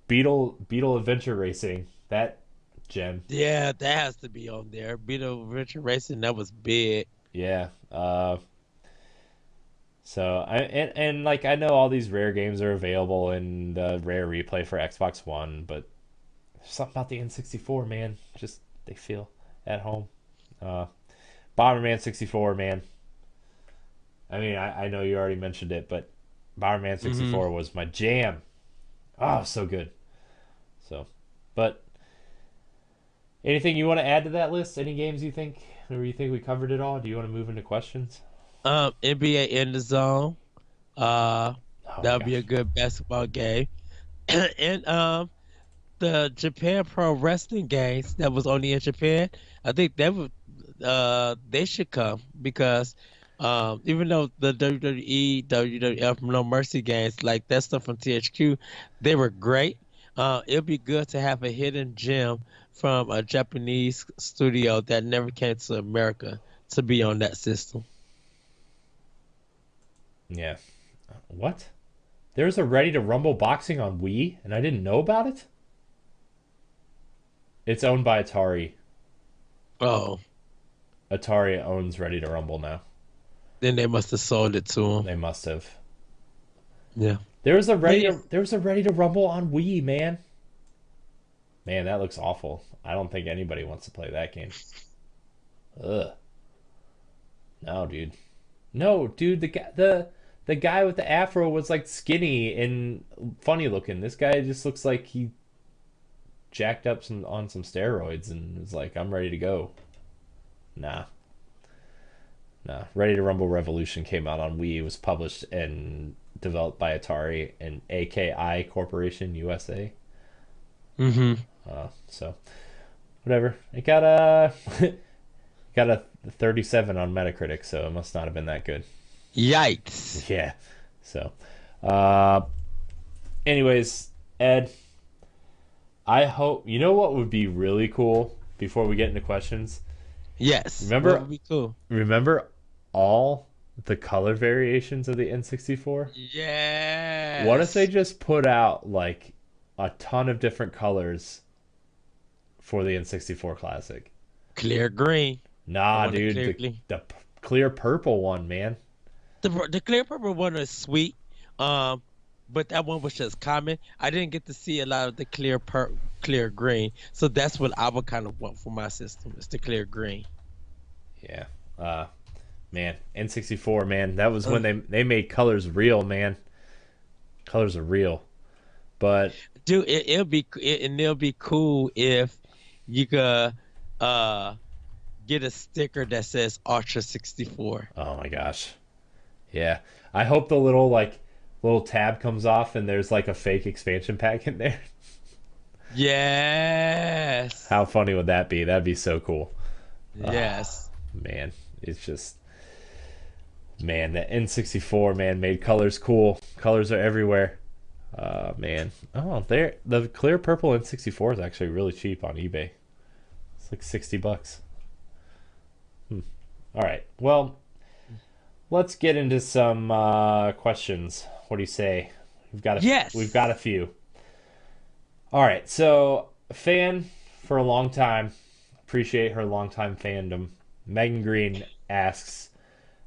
Speaker 1: Beetle Adventure Racing. That gem.
Speaker 2: Yeah, that has to be on there. Beetle Richard Racing, that was big.
Speaker 1: Yeah. So and like I know all these rare games are available in the rare replay for Xbox One, but there's something about the N64, man. Just they feel at home. Uh, Bomberman 64, man. I mean, I know you already mentioned it, but Bomberman
Speaker 2: Hmm.
Speaker 1: 64 was my jam. Oh, so good. So, but anything you want to add to that list? Any games you think, or you think we covered it all? Do you want to move into questions?
Speaker 2: NBA in the zone. Uh,
Speaker 1: Oh
Speaker 2: that
Speaker 1: my
Speaker 2: would be a
Speaker 1: gosh.
Speaker 2: good basketball game. And the Japan Pro Wrestling games that was only in Japan, I think they should come because even though the WWE, WWF No Mercy games, like that stuff from THQ, they were great. It'd be good to have a hidden gem from a Japanese studio that never came to America to be on that system.
Speaker 1: Yeah. What? There's a Ready to Rumble boxing on Wii, and I didn't know about it. It's owned by Atari.
Speaker 2: Oh,
Speaker 1: Atari owns Ready to Rumble now.
Speaker 2: then they must have sold it to him.
Speaker 1: They must have.
Speaker 2: Yeah.
Speaker 1: There
Speaker 2: But
Speaker 1: was
Speaker 2: yeah,
Speaker 1: a Ready to Rumble on Wii, man. Man, that looks awful. I don't think anybody wants to play that game. Ugh. No, dude. No, dude. The guy with the afro was like skinny and funny looking. This guy just looks like he jacked up some steroids and was like, I'm ready to go. Nah, nah. Ready to Rumble Revolution came out on Wii. It was published and developed by Atari and AKI Corporation USA.
Speaker 2: hmm.
Speaker 1: So whatever. It got got a 37 on Metacritic, so it must not have been that good.
Speaker 2: Yikes.
Speaker 1: Yeah. So, uh, anyways, Ed, I hope you know what would be really cool before we get into questions.
Speaker 2: Yes. What
Speaker 1: Remember,
Speaker 2: would be cool?
Speaker 1: remember all the color variations of the N64? What if they
Speaker 2: Yes.
Speaker 1: just put out like a ton of different colors for the N64 Classic?
Speaker 2: Clear green. I
Speaker 1: Nah,
Speaker 2: want the
Speaker 1: dude,
Speaker 2: clear green.
Speaker 1: the clear purple one, man.
Speaker 2: The clear purple one is sweet. Um, but that one was just common. I didn't get to see a lot of the clear green. So that's what I would kind of want for my system is the clear green.
Speaker 1: Yeah. Uh, Man, N64, man, that was
Speaker 2: Uh,
Speaker 1: when they made colors real, man. Colors are real. But
Speaker 2: Dude, it'll be cool if you could uh get a sticker that says Ultra 64.
Speaker 1: oh my gosh. Yeah. I hope the little tab comes off and there's like a fake expansion pack in there.
Speaker 2: Yes.
Speaker 1: How funny would that be? That'd be so cool.
Speaker 2: Yes.
Speaker 1: Man, it's just man, the N64 man made colors cool. Colors are everywhere. Man. Oh, there the clear purple N64 is actually really cheap on eBay. It's like $60. All right. Well, let's get into some questions. What do you say? We've got a
Speaker 2: Yes.
Speaker 1: few. All right. So, fan for a long time. Appreciate her longtime fandom. Megan Green asks,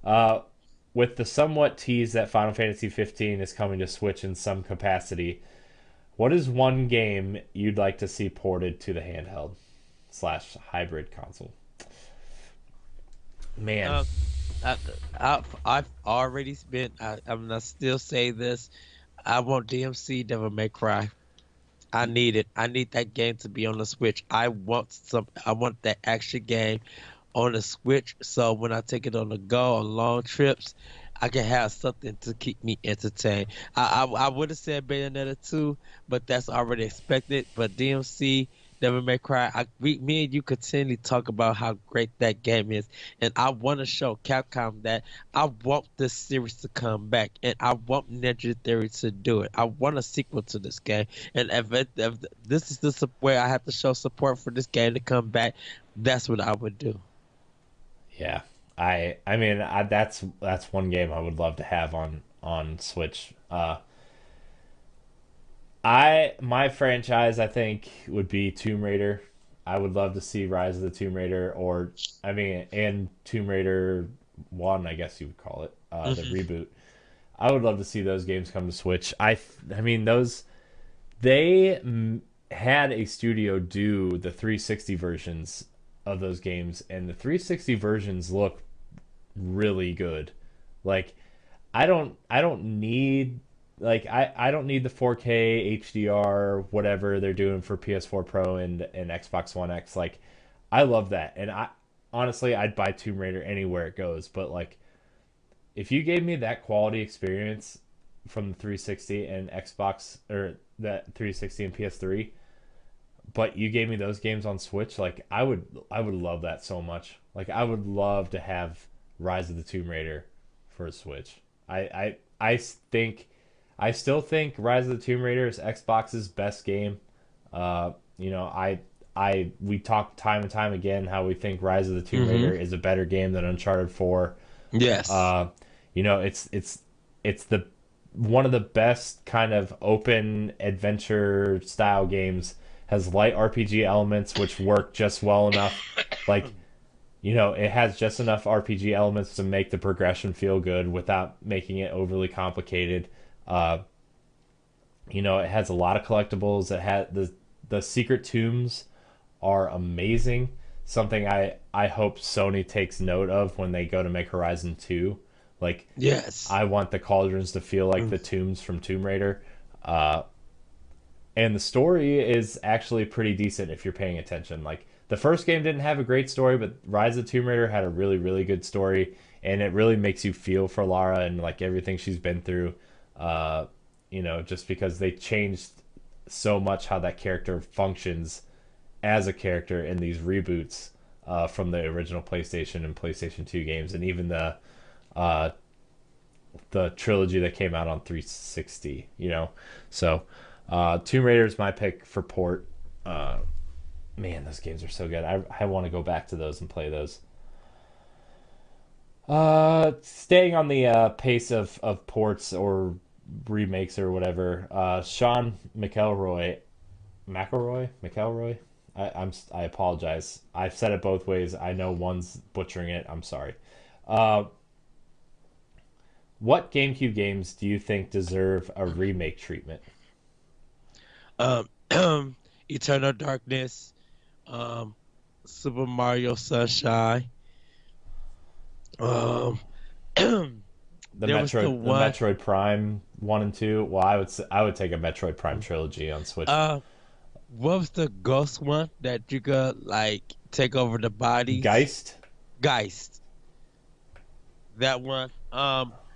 Speaker 1: uh, with the somewhat tease that Final Fantasy 15 is coming to Switch in some capacity, what is one game you'd like to see ported to the handheld slash hybrid console? Man,
Speaker 2: Um, I've already spent. I'm gonna still say this. I want DMC Devil May Cry. I need it. I need that game to be on the Switch. I want some. I want that action game on the Switch. So when I take it on the go on long trips, I can have something to keep me entertained. I would have said Bayonetta 2, but that's already expected. But DMC Never May Cry. Me and you continually talk about how great that game is, and I want to show Capcom that I want this series to come back, and I want Ninja Theory to do it. I want a sequel to this game, and if this is the way I have to show support for this game to come back, that's what I would do.
Speaker 1: yeah. I mean that's one game I would love to have on Switch. I my franchise I think would be Tomb Raider. I would love to see Rise of the Tomb Raider or I mean and Tomb Raider 1, I guess you would call it, the
Speaker 2: Hmm.
Speaker 1: reboot. I would love to see those games come to Switch. I mean those they had a studio do the 360 versions of those games and the 360 versions look really good. Like I don't need I don't need the 4K HDR whatever they're doing for PS4 Pro and Xbox One X. Like I love that. And I honestly I'd buy Tomb Raider anywhere it goes, but like if you gave me that quality experience from the 360 and Xbox or that 360 and PS3, but you gave me those games on Switch, like I would love that so much. Like I would love to have Rise of the Tomb Raider for a Switch. I think I still think Rise of the Tomb Raider is Xbox's best game. You know, I we talk time and time again how we think Rise of the Tomb
Speaker 2: Hmm.
Speaker 1: Raider is a better game than Uncharted 4.
Speaker 2: Yes.
Speaker 1: Uh, you know, it's the one of the best kind of open adventure style games. Has light RPG elements which work just well enough. Like, it has just enough RPG elements to make the progression feel good without making it overly complicated. Uh, it has a lot of collectibles. It had the secret tombs are amazing. Something I hope Sony takes note of when they go to make Horizon 2. Like,
Speaker 2: Yes.
Speaker 1: I want the cauldrons to feel like the tombs from Tomb Raider. Uh, and the story is actually pretty decent if you're paying attention. Like, the first game didn't have a great story, but Rise of the Tomb Raider had a really, really good story, and it really makes you feel for Lara and like everything she's been through. Uh, just because they changed so much how that character functions as a character in these reboots from the original PlayStation and PlayStation 2 games, and even uh, the trilogy that came out on 360. So Tomb Raider is my pick for port. Uh, Man, those games are so good. I want to go back to those and play those. Staying on the pace of ports or remakes or whatever. Sean McElroy. I apologize. I've said it both ways. I know one's butchering it. I'm sorry. Uh, what GameCube games do you think deserve a remake treatment?
Speaker 2: Um, Eternal Darkness, um, Super Mario Sunshine. Um, there was the
Speaker 1: The
Speaker 2: one.
Speaker 1: Metroid Prime 1 and 2. Well, I would take a Metroid Prime trilogy on Switch.
Speaker 2: Uh, what was the ghost one that you could like take over the bodies?
Speaker 1: Geist.
Speaker 2: Geist. That one.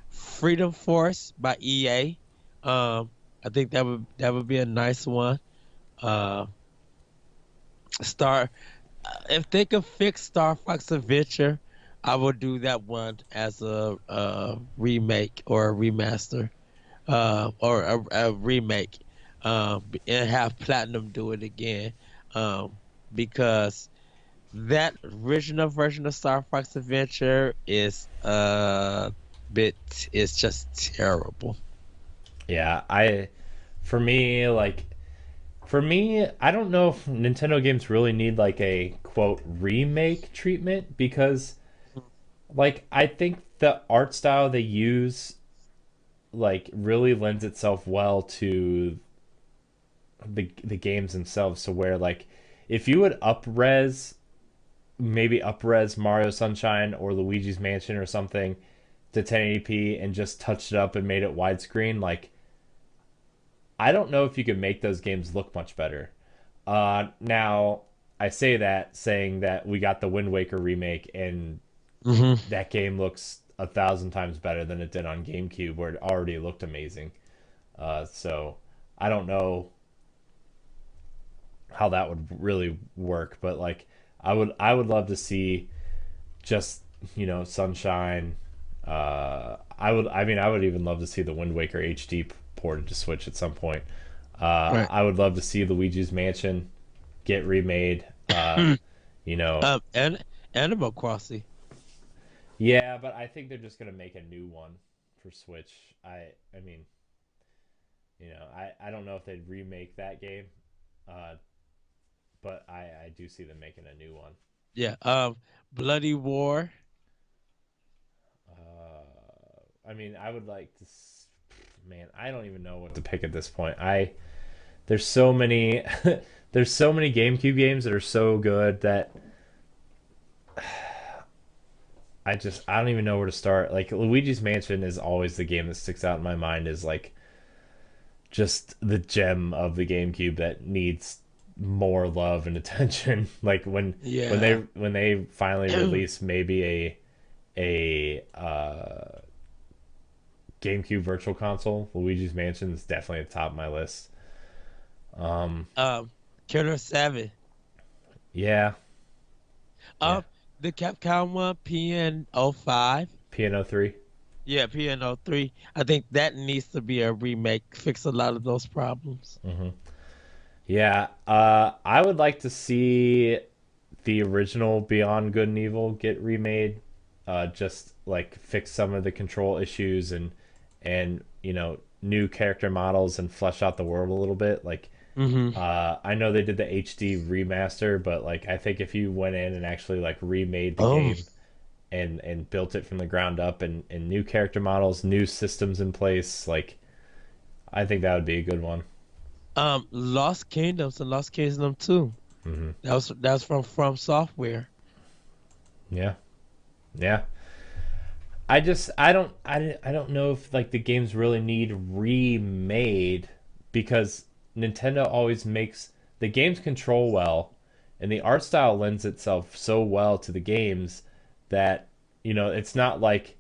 Speaker 2: Freedom Force by EA. I think that would be a nice one. Uh, Star. If they could fix Star Fox Adventure, I would do that one as a remake or a remaster, or a remake, and have Platinum do it again, um, because that original version of Star Fox Adventure is bit is just terrible.
Speaker 1: Yeah, for me, I don't know if Nintendo games really need like a quote remake treatment because like I think the art style they use like really lends itself well to the games themselves to where like if you would maybe up res Mario Sunshine or Luigi's Mansion or something to 1080p and just touched it up and made it widescreen, like I don't know if you could make those games look much better. Now I say that saying that we got the Wind Waker remake and
Speaker 2: Hmm.
Speaker 1: that game looks 1,000 times better than it did on GameCube where it already looked amazing. So I don't know how that would really work, but like I would love to see just Sunshine. I would even love to see the Wind Waker HD ported to Switch at some point.
Speaker 2: Right.
Speaker 1: I would love to see Luigi's Mansion get remade. You know,
Speaker 2: And Animal Crossing.
Speaker 1: yeah, but I think they're just gonna make a new one for Switch. I mean, I don't know if they'd remake that game, uh, but I do see them making a new one.
Speaker 2: Yeah. Bloody War.
Speaker 1: I mean, I would like to. Man, I don't even know what to pick at this point. There's so many there's so many GameCube games that are so good that I don't even know where to start. Like Luigi's Mansion is always the game that sticks out in my mind as like just the gem of the GameCube that needs more love and attention. Like
Speaker 2: Yeah.
Speaker 1: when they finally release maybe a GameCube Virtual Console, Luigi's Mansion is definitely at the top of my list. Um,
Speaker 2: Killer 7.
Speaker 1: yeah, yeah.
Speaker 2: Um, the Capcom one, PN05.
Speaker 1: Piano 3.
Speaker 2: Yeah, PN03. I think that needs to be a remake, fix a lot of those problems.
Speaker 1: Hmm. Yeah, I would like to see the original Beyond Good and Evil get remade. Just like fix some of the control issues and new character models and flesh out the world a little bit. Like
Speaker 2: Mm-hmm.
Speaker 1: I know they did the HD remaster, but like I think if you went in and actually like remade the
Speaker 2: Oh,
Speaker 1: game and built it from the ground up and new character models, new systems in place, like I think that would be a good one.
Speaker 2: Lost Kingdoms and Lost Kingdom 2.
Speaker 1: Hmm.
Speaker 2: That was from Software.
Speaker 1: Yeah, yeah. I don't know if like the games really need remade because Nintendo always makes the games control well and the art style lends itself so well to the games that it's not like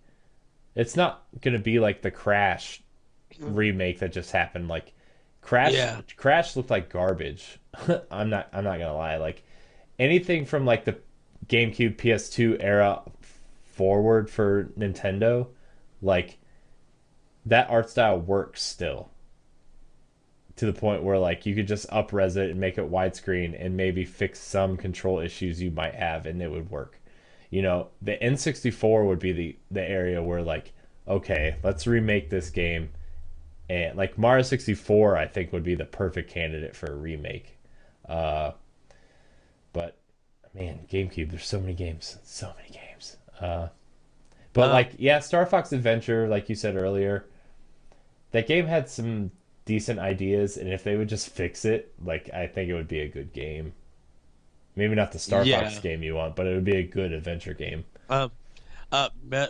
Speaker 1: it's not going to be like the Crash remake that just happened. Like
Speaker 2: Yeah.
Speaker 1: Crash looked like garbage. I'm not going to lie. Like anything from like the GameCube PS2 era forward for Nintendo, like that art style works still to the point where like you could just up-res it and make it widescreen and maybe fix some control issues you might have and it would work. The N64 would be the area where like okay, let's remake this game, and like Mario 64 I think would be the perfect candidate for a remake. Uh but man, GameCube, there's so many games, so many games. But
Speaker 2: Um.
Speaker 1: like, yeah, Star Fox Adventure, like you said earlier, that game had some decent ideas, and if they would just fix it, like I think it would be a good game. Maybe not the Star Fox
Speaker 2: Yeah.
Speaker 1: game you want, but it would be a good adventure game.
Speaker 2: Um.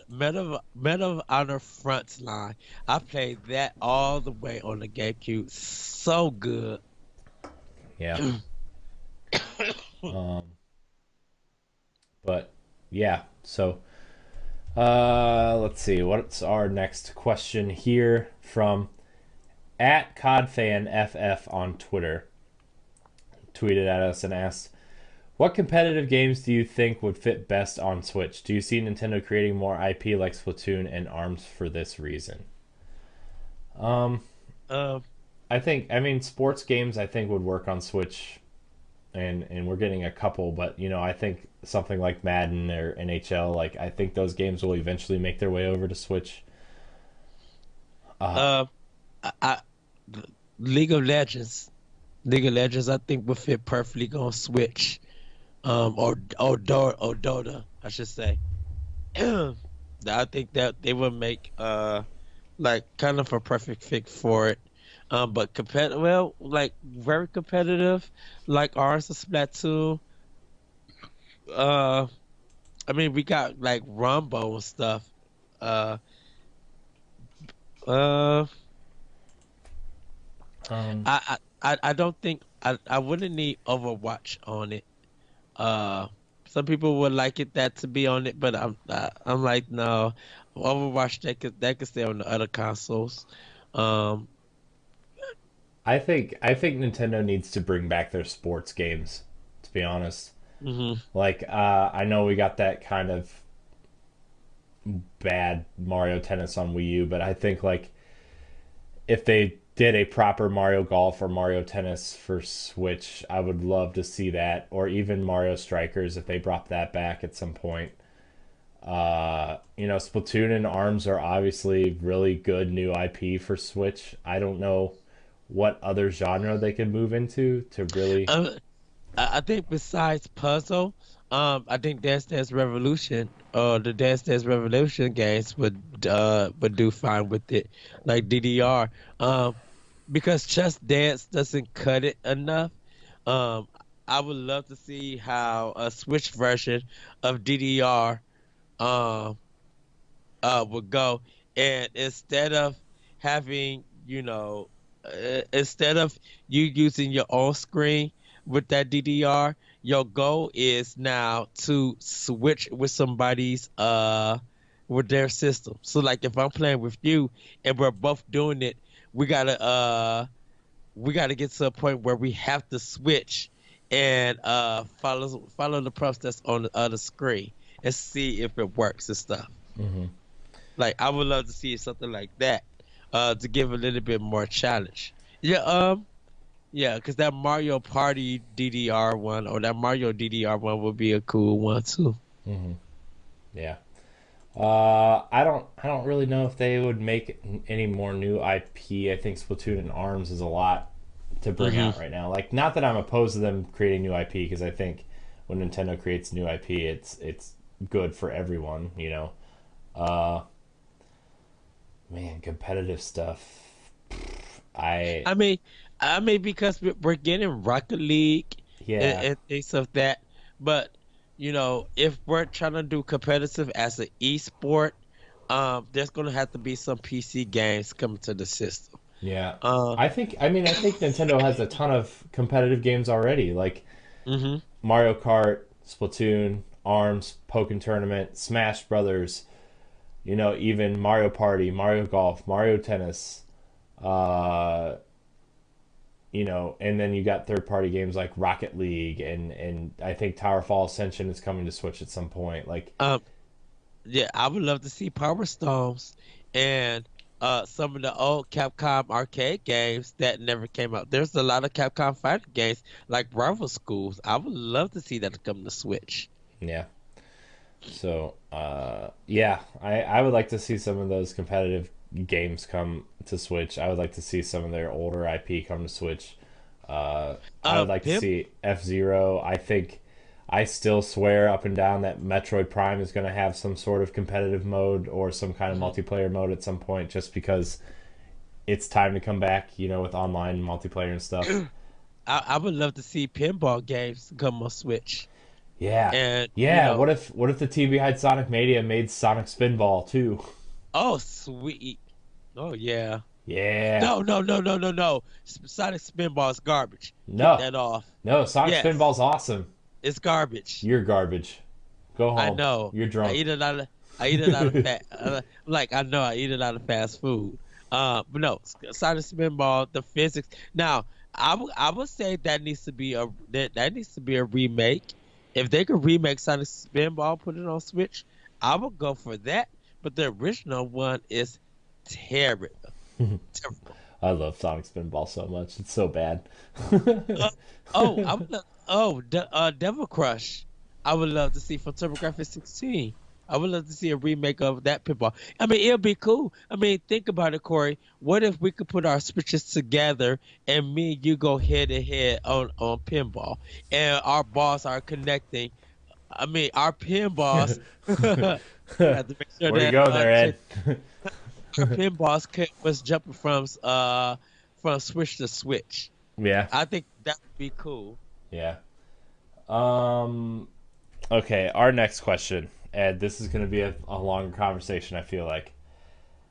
Speaker 2: Medal of Honor Frontline. I played that all the way on the GameCube. So good.
Speaker 1: Yeah. Um, but yeah, so let's see. What's our next question here from at CodFanFF on Twitter? Tweeted at us and asked, what competitive games do you think would fit best on Switch? Do you see Nintendo creating more IP like Splatoon and ARMS for this reason? Um,
Speaker 2: Um.
Speaker 1: I mean, sports games I think would work on Switch, and we're getting a couple, but I think something like Madden or NHL, like I think those games will eventually make their way over to Switch. Uh,
Speaker 2: Uh. I League of Legends. League of Legends, I think would fit perfectly on Switch. Or Dota, I should say. I think that they would make like kind of a perfect fit for it. But competitive, well, like very competitive, like ours is Splatoon. Uh, I mean, we got like Rumble and stuff. Uh, uh,
Speaker 1: um,
Speaker 2: I don't think I wouldn't need Overwatch on it. Uh, some people would like it that to be on it, but I'm like no, Overwatch that could stay on the other consoles. Um,
Speaker 1: I think Nintendo needs to bring back their sports games. To be honest,
Speaker 2: mhm.
Speaker 1: like I know we got that kind of bad Mario Tennis on Wii U, but I think like if they did a proper Mario Golf or Mario Tennis for Switch, I would love to see that, or even Mario Strikers if they brought that back at some point. Splatoon and ARMS are obviously really good new IP for Switch. I don't know what other genre they could move into to really.
Speaker 2: Um, I think besides puzzle, I think Dance Dance Revolution or the Dance Dance Revolution games would do fine with it, like DDR. Because Just Dance doesn't cut it enough. Um, I would love to see how a Switch version of DDR um would go, and having instead of you using your own screen with that DDR, your goal is now to switch with their system. So like if I'm playing with you and we're both doing it, we gotta uh we gotta get to a point where we have to switch and follow the process on the other screen and see if it works and stuff.
Speaker 1: Mhm.
Speaker 2: Like I would love to see something like that, to give a little bit more challenge. Yeah, yeah, because that Mario Party DDR one or that Mario DDR one would be a cool one too.
Speaker 1: Mhm. Yeah. I don't really know if they would make any more new IP. I think Splatoon and ARMS is a lot. to bring
Speaker 2: Hmm.
Speaker 1: out right now. Like, not that I'm opposed to them creating new IP, because I think when Nintendo creates new IP, it's good for everyone. Uh, Man, competitive stuff. I
Speaker 2: I mean, because we're getting Rocket League
Speaker 1: Yeah,
Speaker 2: and things of that. But if we're trying to do competitive as an esport, there's gonna have to be some PC games coming to the system.
Speaker 1: yeah.
Speaker 2: Uh,
Speaker 1: I think Nintendo has a ton of competitive games already, like
Speaker 2: hmm
Speaker 1: Mario Kart, Splatoon, Arms, Pokken Tournament, Smash Brothers. Even Mario Party, Mario Golf, Mario Tennis. Uh, and then you got third party games like Rocket League, and I think Towerfall Ascension is coming to Switch at some point. Like,
Speaker 2: um, yeah, I would love to see Power Stones and some of the old Capcom arcade games that never came out. There's a lot of Capcom fighting games like Rival Schools. I would love to see that come to Switch.
Speaker 1: yeah. So, yeah, I would like to see some of those competitive games come to Switch. I would like to see some of their older IP come to Switch. I would like to
Speaker 2: Pimp.
Speaker 1: see F-Zero. I think I still swear up and down that Metroid Prime is going to have some sort of competitive mode or some kind of
Speaker 2: Mhm.
Speaker 1: multiplayer mode at some point, just because it's time to come back, with online multiplayer and stuff.
Speaker 2: I would love to see pinball games come on Switch.
Speaker 1: Yeah.
Speaker 2: And
Speaker 1: Yeah, what if the team behind Sonic Mania made Sonic Spinball too?
Speaker 2: oh sweet. Oh yeah.
Speaker 1: Yeah.
Speaker 2: No, no, no, no, no, no. Sonic Spinball is garbage. Get
Speaker 1: No.
Speaker 2: that off.
Speaker 1: No, Sonic
Speaker 2: Yes,
Speaker 1: Spinball's awesome.
Speaker 2: it's garbage.
Speaker 1: You're garbage. Go
Speaker 2: I
Speaker 1: home.
Speaker 2: know.
Speaker 1: You're
Speaker 2: I
Speaker 1: drunk.
Speaker 2: eat a lot of I eat a lot of fat. Like I know I eat a lot of fast food. But no, Sonic Spinball, the physics. Now, I would say that needs to be a remake. If they could remake Sonic Spinball, put it on Switch, I would go for that. But the original one is terrible. Terrible.
Speaker 1: I love Sonic Spinball so much. It's so bad.
Speaker 2: Uh, oh, I would Devil Crush. I would love to see from TurboGrafx 16. I would love to see a remake of that pinball. I mean, it'll be cool. I mean, think about it, Corey. What if we could put our switches together and me and you go head to head on pinball, and our balls are connecting? I mean, our pinballs. I have to make sure
Speaker 1: Where you
Speaker 2: that
Speaker 1: going there, Ed?
Speaker 2: our pinballs was jumping from switch to switch.
Speaker 1: Yeah.
Speaker 2: I think that would be cool.
Speaker 1: Yeah. Um. Okay. Our next question, Ed. This is going to be a longer conversation. I feel like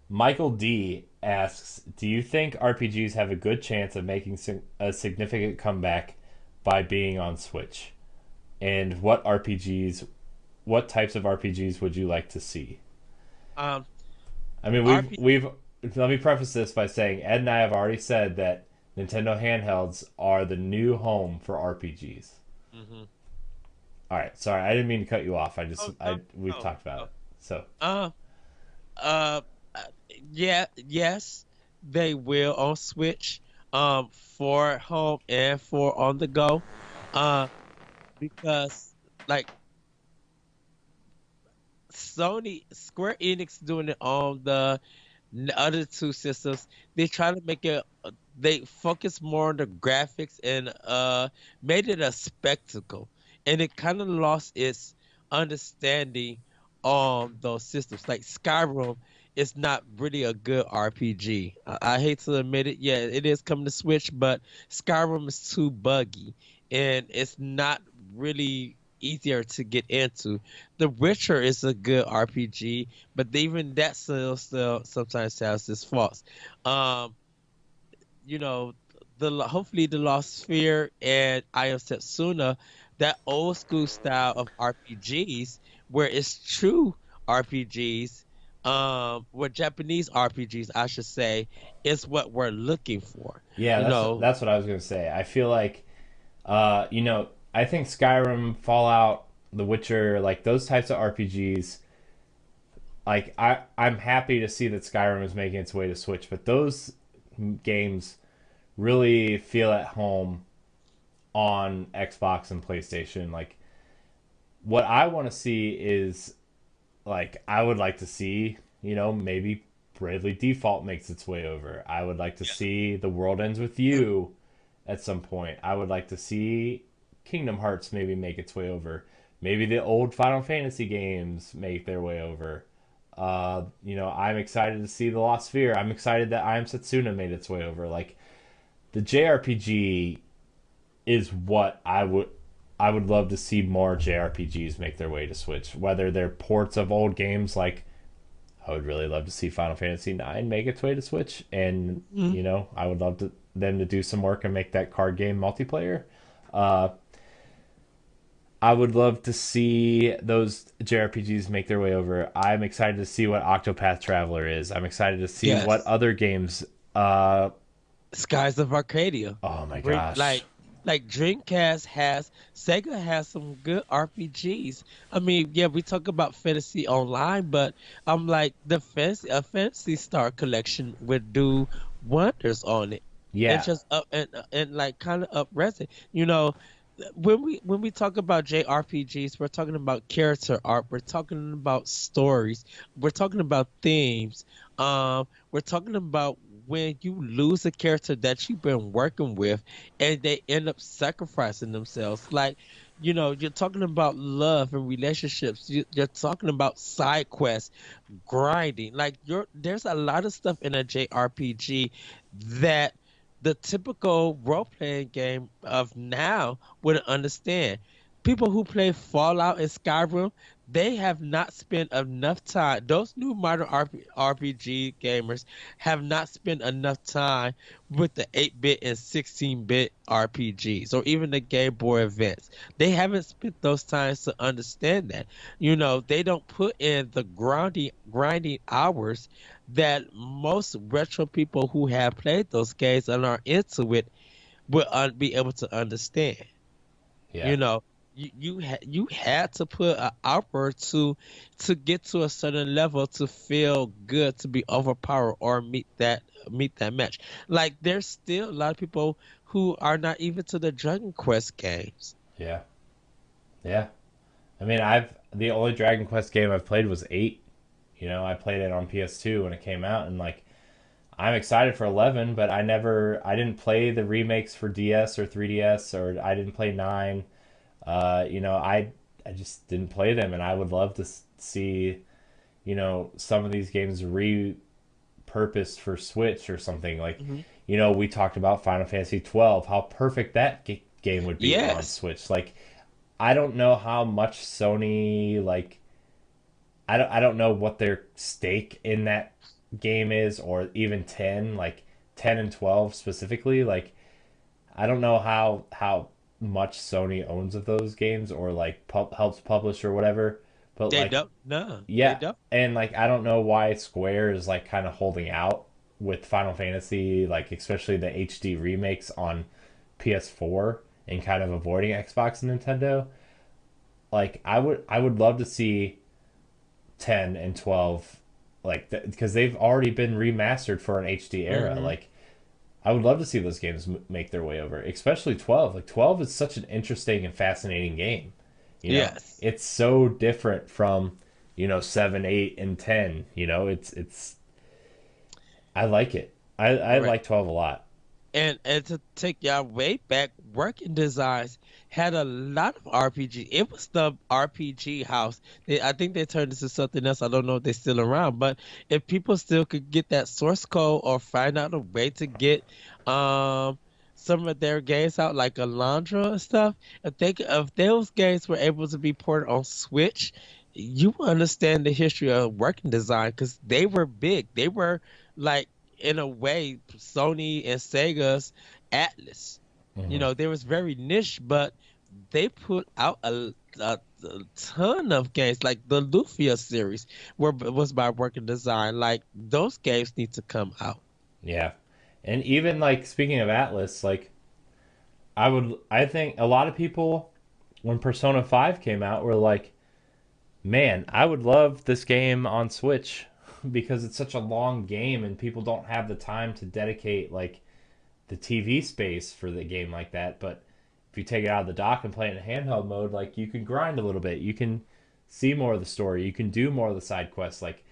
Speaker 1: Michael D asks, "Do you think RPGs have a good chance of making a significant comeback by being on Switch? And what types of RPGs would you like to see?"
Speaker 2: Um,
Speaker 1: I mean, we've
Speaker 2: RP.
Speaker 1: we've. Let me preface this by saying Ed and I have already said that Nintendo handhelds are the new home for RPGs.
Speaker 2: Mhm.
Speaker 1: All right, sorry, I didn't mean to cut you off.
Speaker 2: Oh
Speaker 1: We've
Speaker 2: no
Speaker 1: talked about
Speaker 2: no.
Speaker 1: it. So
Speaker 2: Uh, uh, uh, yeah, yes, they will on Switch. For home and for on the go. Uh, because like Square Enix doing it on the other two systems, they try to make it. They focus more on the graphics and made it a spectacle, and it kind of lost its understanding on those systems. Like Skyrim is not really a good RPG. I hate to admit it. Yeah, it is coming to Switch, but Skyrim is too buggy, and it's not really easier to get into. The Witcher is a good RPG, but even that still sometimes has its faults. Um, you know, hopefully the Lost Sphere and I Am Setsuna, that old school style of RPGs where it's true RPGs, where Japanese RPGs, I should say, is what we're looking for.
Speaker 1: yeah,
Speaker 2: You
Speaker 1: that's
Speaker 2: know,
Speaker 1: that's what I was gonna say. I feel like, I think Skyrim, Fallout, The Witcher, like those types of RPGs. Like, I'm happy to see that Skyrim is making its way to Switch, but those games really feel at home on Xbox and PlayStation. Like, what I want to see is, like, I would like to see, maybe Bravely Default makes its way over. I would like to see The World Ends with You at some point. I would like to see Kingdom Hearts maybe make its way over. Maybe the old Final Fantasy games make their way over. I'm excited to see the Lost Sphere. I'm excited that I Am Setsuna made its way over. Like the JRPG is what I would love to see more JRPGs make their way to Switch. Whether they're ports of old games, like I would really love to see Final Fantasy IX make its way to Switch, and
Speaker 2: Mm.
Speaker 1: I would love them to do some work and make that card game multiplayer. Uh, I would love to see those JRPGs make their way over. I'm excited to see what Octopath Traveler is. I'm excited to see what
Speaker 2: Yes.
Speaker 1: other games. Uh,
Speaker 2: Skies of Arcadia.
Speaker 1: oh my
Speaker 2: Bring
Speaker 1: gosh,
Speaker 2: like Dreamcast has Sega has some good RPGs. I mean, yeah, we talk about Fantasy Online, but I'm like the fancy a Fantasy Star collection would do wonders on it. And
Speaker 1: yeah,
Speaker 2: just up and like kind of up res it. When we talk about JRPGs, we're talking about character art, we're talking about stories, we're talking about themes. We're talking about when you lose a character that you've been working with and they end up sacrificing themselves. Like, you're talking about love and relationships. You're talking about side quests, grinding. Like there's a lot of stuff in a JRPG that the typical role playing game of now wouldn't understand. People who play Fallout and Skyrim, they have not spent enough time. Those new modern RPG gamers have not spent enough time with the 8-bit and 16-bit RPGs or even the Game Boy Advance. They haven't spent those times to understand that. They don't put in the grinding hours that most retro people who have played those games and are into it will be able to understand.
Speaker 1: yeah,
Speaker 2: You know, you had to put an hour to get to a certain level to feel good to be overpowered or meet that match. Like there's still a lot of people who are not even to the Dragon Quest games.
Speaker 1: yeah, yeah. I mean, I've the only Dragon Quest game I've played was 8. I played it on PS2 when it came out, and like I'm excited for 11, but I didn't play the remakes for DS or 3DS, or I didn't play 9. I just didn't play them, and I would love to see some of these games repurposed for Switch or something. Like
Speaker 2: Hmm.
Speaker 1: we talked about Final Fantasy 12, how perfect that game would be on
Speaker 2: Yes,
Speaker 1: Switch. Like I don't know how much Sony like I don't know what their stake in that game is, or even 10, like 10 and 12 specifically. Like I don't know how much Sony owns of those games, or like helps publish or whatever. But
Speaker 2: they
Speaker 1: like
Speaker 2: don't. No, they
Speaker 1: yeah,
Speaker 2: don't.
Speaker 1: and like I don't know why Square is like kind of holding out with Final Fantasy, like especially the HD remakes on PS4, and kind of avoiding Xbox and Nintendo. Like I would love to see 10 and 12, like because they've already been remastered for an HD era.
Speaker 2: Hmm.
Speaker 1: Like I would love to see those games make their way over, especially 12. Like 12 is such an interesting and fascinating game.
Speaker 2: Yes.
Speaker 1: It's so different from 7, 8, and 10. It's I like it. I
Speaker 2: Right.
Speaker 1: like 12 a lot.
Speaker 2: And to take y'all way back, Working Designs had a lot of RPG. It was the RPG house. I think they turned into something else. I don't know if they're still around, but if people still could get that source code or find out a way to get um some of their games out, like Alondra and stuff, if those games were able to be ported on Switch, you understand the history of Working Design because they were big. They were like in a way Sony and Sega's Atlas.
Speaker 1: Hmm.
Speaker 2: They was very niche, but they put out a ton of games. Like the Lufia series was by Working Design. Like those games need to come out.
Speaker 1: Yeah, and even like speaking of Atlas, like I think a lot of people when Persona 5 came out were like, man, I would love this game on Switch because it's such a long game and people don't have the time to dedicate like the TV space for the game like that. But if you take it out of the dock and play it in handheld mode, like you can grind a little bit, you can see more of the story, you can do more of the side quests. Like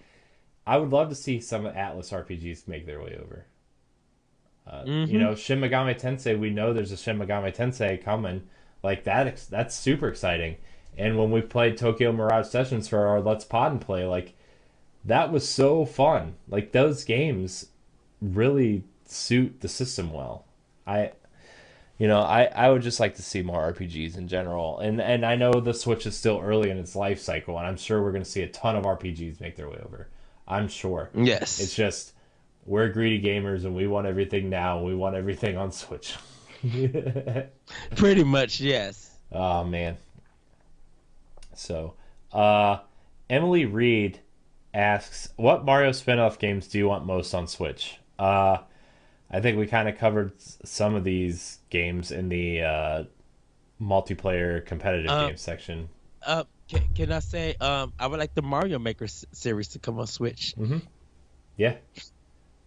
Speaker 1: I would love to see some Atlas RPGs make their way over.
Speaker 2: Mm-hmm.
Speaker 1: Shin Megami Tensei, we know there's a Shin Megami Tensei coming. Like that's super exciting. And when we played Tokyo Mirage Sessions for our Let's Pod and Play, like that was so fun. Like those games really suit the system well. I I would just like to see more RPGs in general. And I know the Switch is still early in its life cycle, and I'm sure we're going to see a ton of RPGs make their way over. I'm sure. It's
Speaker 2: Yes.
Speaker 1: just we're greedy gamers and we want everything now and we want everything on Switch.
Speaker 2: Pretty much, yes.
Speaker 1: Oh man. So, uh Emily Reed asks, "What Mario spin-off games do you want most on Switch?" I think we kind of covered some of these games in the multiplayer competitive
Speaker 2: Um,
Speaker 1: games section.
Speaker 2: can I say I would like the Mario Maker series to come on Switch.
Speaker 1: Hmm. Yeah,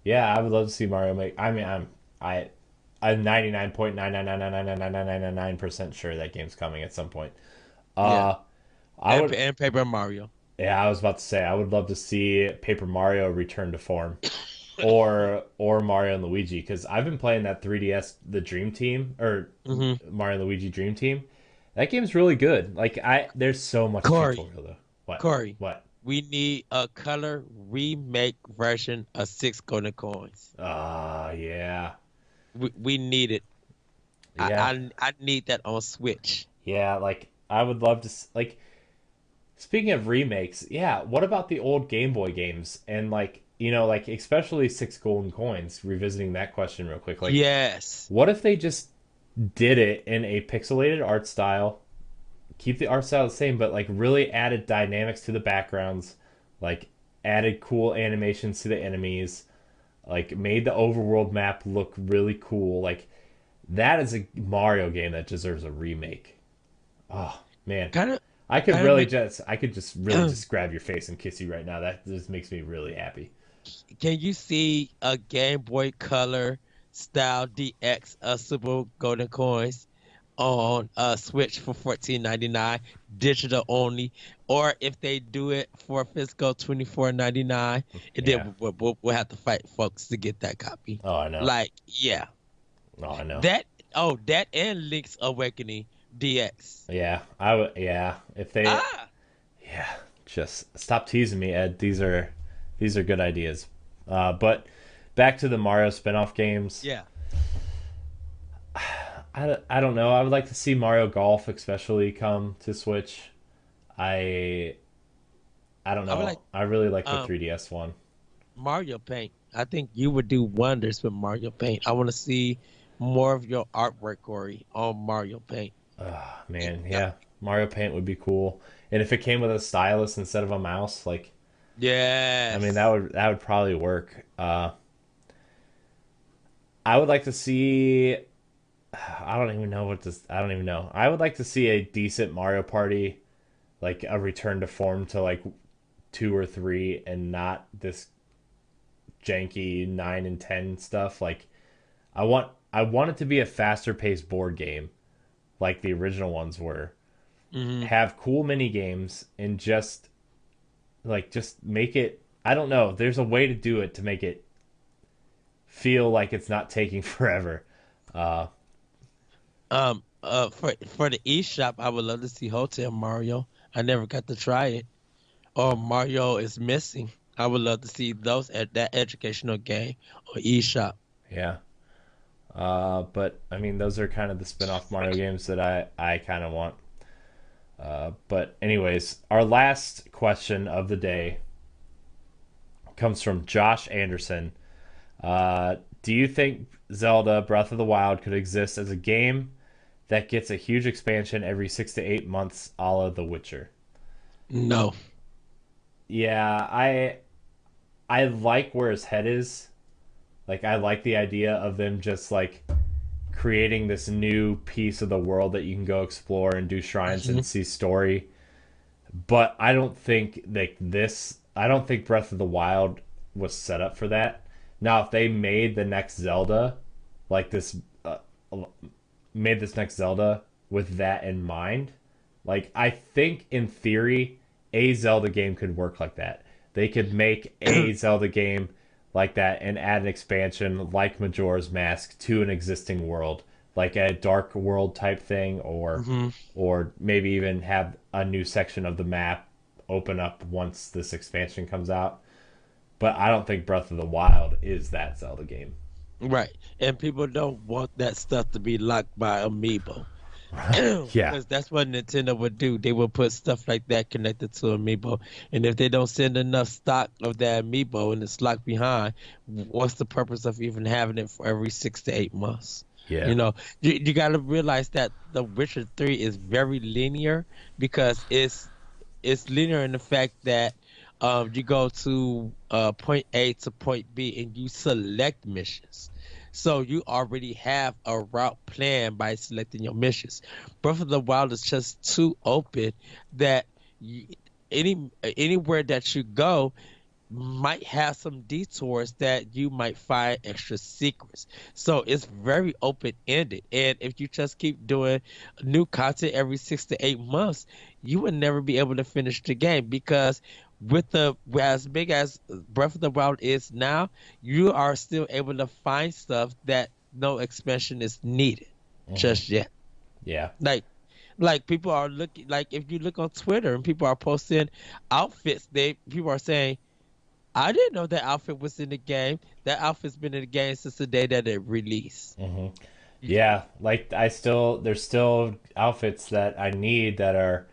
Speaker 1: yeah, I would love to see Mario make. I mean, I'm 99.999999999% sure that game's coming at some point.
Speaker 2: Yeah,
Speaker 1: Uh, I would.
Speaker 2: and Paper Mario.
Speaker 1: Yeah, I was about to say I would love to see Paper Mario return to form, or Mario and Luigi, because I've been playing that 3DS, the Dream Team, or
Speaker 2: Hmm.
Speaker 1: Mario and Luigi Dream Team. That game's really good. Like there's so much
Speaker 2: Corey,
Speaker 1: tutorial though. What?
Speaker 2: Corey,
Speaker 1: What?
Speaker 2: we need a color remake version of Six Golden Coins.
Speaker 1: Yeah,
Speaker 2: We need it.
Speaker 1: yeah,
Speaker 2: I need that on Switch.
Speaker 1: yeah. Like I would love to. Like speaking of remakes, yeah. What about the old Game Boy games and like like especially Six Golden Coins? Revisiting that question real quick. Like,
Speaker 2: Yes.
Speaker 1: what if they just did it in a pixelated art style, keep the art style the same, but like really added dynamics to the backgrounds, like added cool animations to the enemies, like made the overworld map look really cool. Like that is a Mario game that deserves a remake. Oh man,
Speaker 2: Kind of
Speaker 1: I
Speaker 2: make
Speaker 1: could just really just grab your face and kiss you right now. That just makes me really happy.
Speaker 2: can you see a Game Boy Color style DX Super Golden Coins on Switch for 14.99 digital only, or if they do it for physical 24.99, and
Speaker 1: Yeah.
Speaker 2: then we'll have to fight folks to get that copy.
Speaker 1: Oh, I know.
Speaker 2: Like, yeah,
Speaker 1: Oh, I know.
Speaker 2: that that and Link's Awakening DX.
Speaker 1: Yeah, I would. Yeah, if they.
Speaker 2: Ah,
Speaker 1: Yeah, just stop teasing me, Ed. These are good ideas. But back to the Mario spin-off games.
Speaker 2: yeah.
Speaker 1: I don't know. I would like to see Mario Golf especially come to Switch. I I don't
Speaker 2: I would
Speaker 1: know.
Speaker 2: like
Speaker 1: I really like the
Speaker 2: um
Speaker 1: 3DS one.
Speaker 2: Mario Paint. I think you would do wonders with Mario Paint. I want to see more of your artwork, Corey, on Mario Paint.
Speaker 1: Man, yeah. Mario Paint would be cool. And if it came with a stylus instead of a mouse, like I mean
Speaker 2: Yes.
Speaker 1: that would probably work. I would like to see I don't even know what this I don't even know. I would like to see a decent Mario Party, like a return to form to like 2 or 3 and not this janky 9 and 10 stuff. Like I want it to be a faster paced board game like the original ones were.
Speaker 2: Hmm.
Speaker 1: Have cool mini games and just make it I don't know, there's a way to do it to make it feel like it's not taking forever. Uh
Speaker 2: For the eShop, I would love to see Hotel Mario. I never got to try it. Or Mario is Missing. I would love to see those at that educational game on eShop.
Speaker 1: yeah. But I mean those are kind of the spin-off Mario games that I kind of want. But anyways, our last question of the day comes from Josh Anderson. Do you think Zelda Breath of the Wild could exist as a game that gets a huge expansion every 6 to 8 months, a la The Witcher?
Speaker 2: No.
Speaker 1: Yeah, I like where his head is. Like I like the idea of them just like creating this new piece of the world that you can go explore and do shrines
Speaker 2: Hmm.
Speaker 1: and see story. But I don't think like this. I don't think Breath of the Wild was set up for that. Now, if they made the next Zelda, like this, made this next Zelda with that in mind, like I think in theory, a Zelda game could work like that. They could make a Zelda game like that and add an expansion like Majora's Mask to an existing world, like a dark world type thing,
Speaker 2: Hmm.
Speaker 1: or maybe even have a new section of the map open up once this expansion comes out. But I don't think Breath of the Wild is that Zelda game.
Speaker 2: Right. And people don't want that stuff to be locked by Amiibo.
Speaker 1: Yeah.
Speaker 2: Because that's what Nintendo would do. They would put stuff like that connected to Amiibo. And if they don't send enough stock of that Amiibo and it's locked behind, what's the purpose of even having it for every 6 to 8 months?
Speaker 1: Yeah.
Speaker 2: You know, you got to realize that The Witcher 3 is very linear because it's linear in the fact that you go to point A to point B and you select missions. So you already have a route planned by selecting your missions. Breath of the Wild is just too open that you, anywhere that you go might have some detours that you might find extra secrets. So it's very open ended. And if you just keep doing new content every 6 to 8 months, you would never be able to finish the game because with the as big as Breath of the Wild is now, you are still able to find stuff that no expansion is needed
Speaker 1: Hmm.
Speaker 2: just yet.
Speaker 1: Yeah.
Speaker 2: Like people are looking like if you look on Twitter and people are posting outfits, they people are saying I didn't know that outfit was in the game. That outfit's been in the game since the day that it released.
Speaker 1: Hmm.
Speaker 2: Y-
Speaker 1: Yeah. Like there's still outfits that I need that are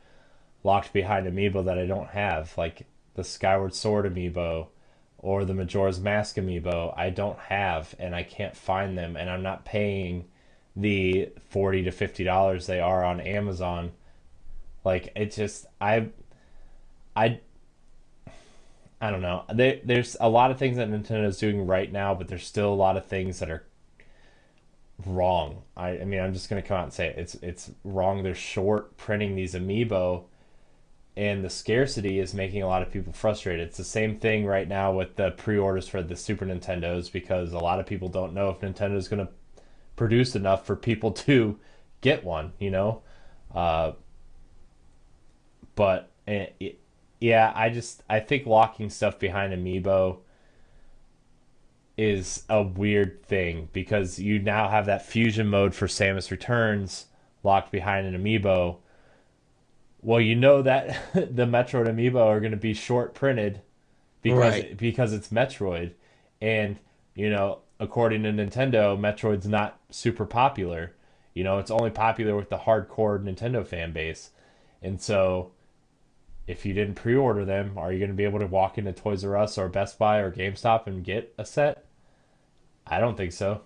Speaker 1: locked behind amiibo that I don't have, like the Skyward Sword amiibo or the Majora's Mask amiibo. I don't have, and I can't find them, and I'm not paying the $40 to $50 they are on Amazon. Like it just I I don't know. There's a lot of things that Nintendo's doing right now, but there's still a lot of things that are wrong. I mean, I'm just gonna come out and say it. It's wrong. They're short printing these amiibo, and the scarcity is making a lot of people frustrated. It's the same thing right now with the pre-orders for the Super Nintendos because a lot of people don't know if Nintendo's going to produce enough for people to get one, you know? Uh, but yeah, I think locking stuff behind Amiibo is a weird thing because you now have that fusion mode for Samus Returns locked behind an Amiibo. Well, you know that the Metroid Amiibo are going to be short printed
Speaker 2: Right,
Speaker 1: because it's Metroid, and according to Nintendo, Metroid's not super popular. It's only popular with the hardcore Nintendo fan base, and so if you didn't pre-order them, are you going to be able to walk into Toys R Us or Best Buy or GameStop and get a set? I don't think so.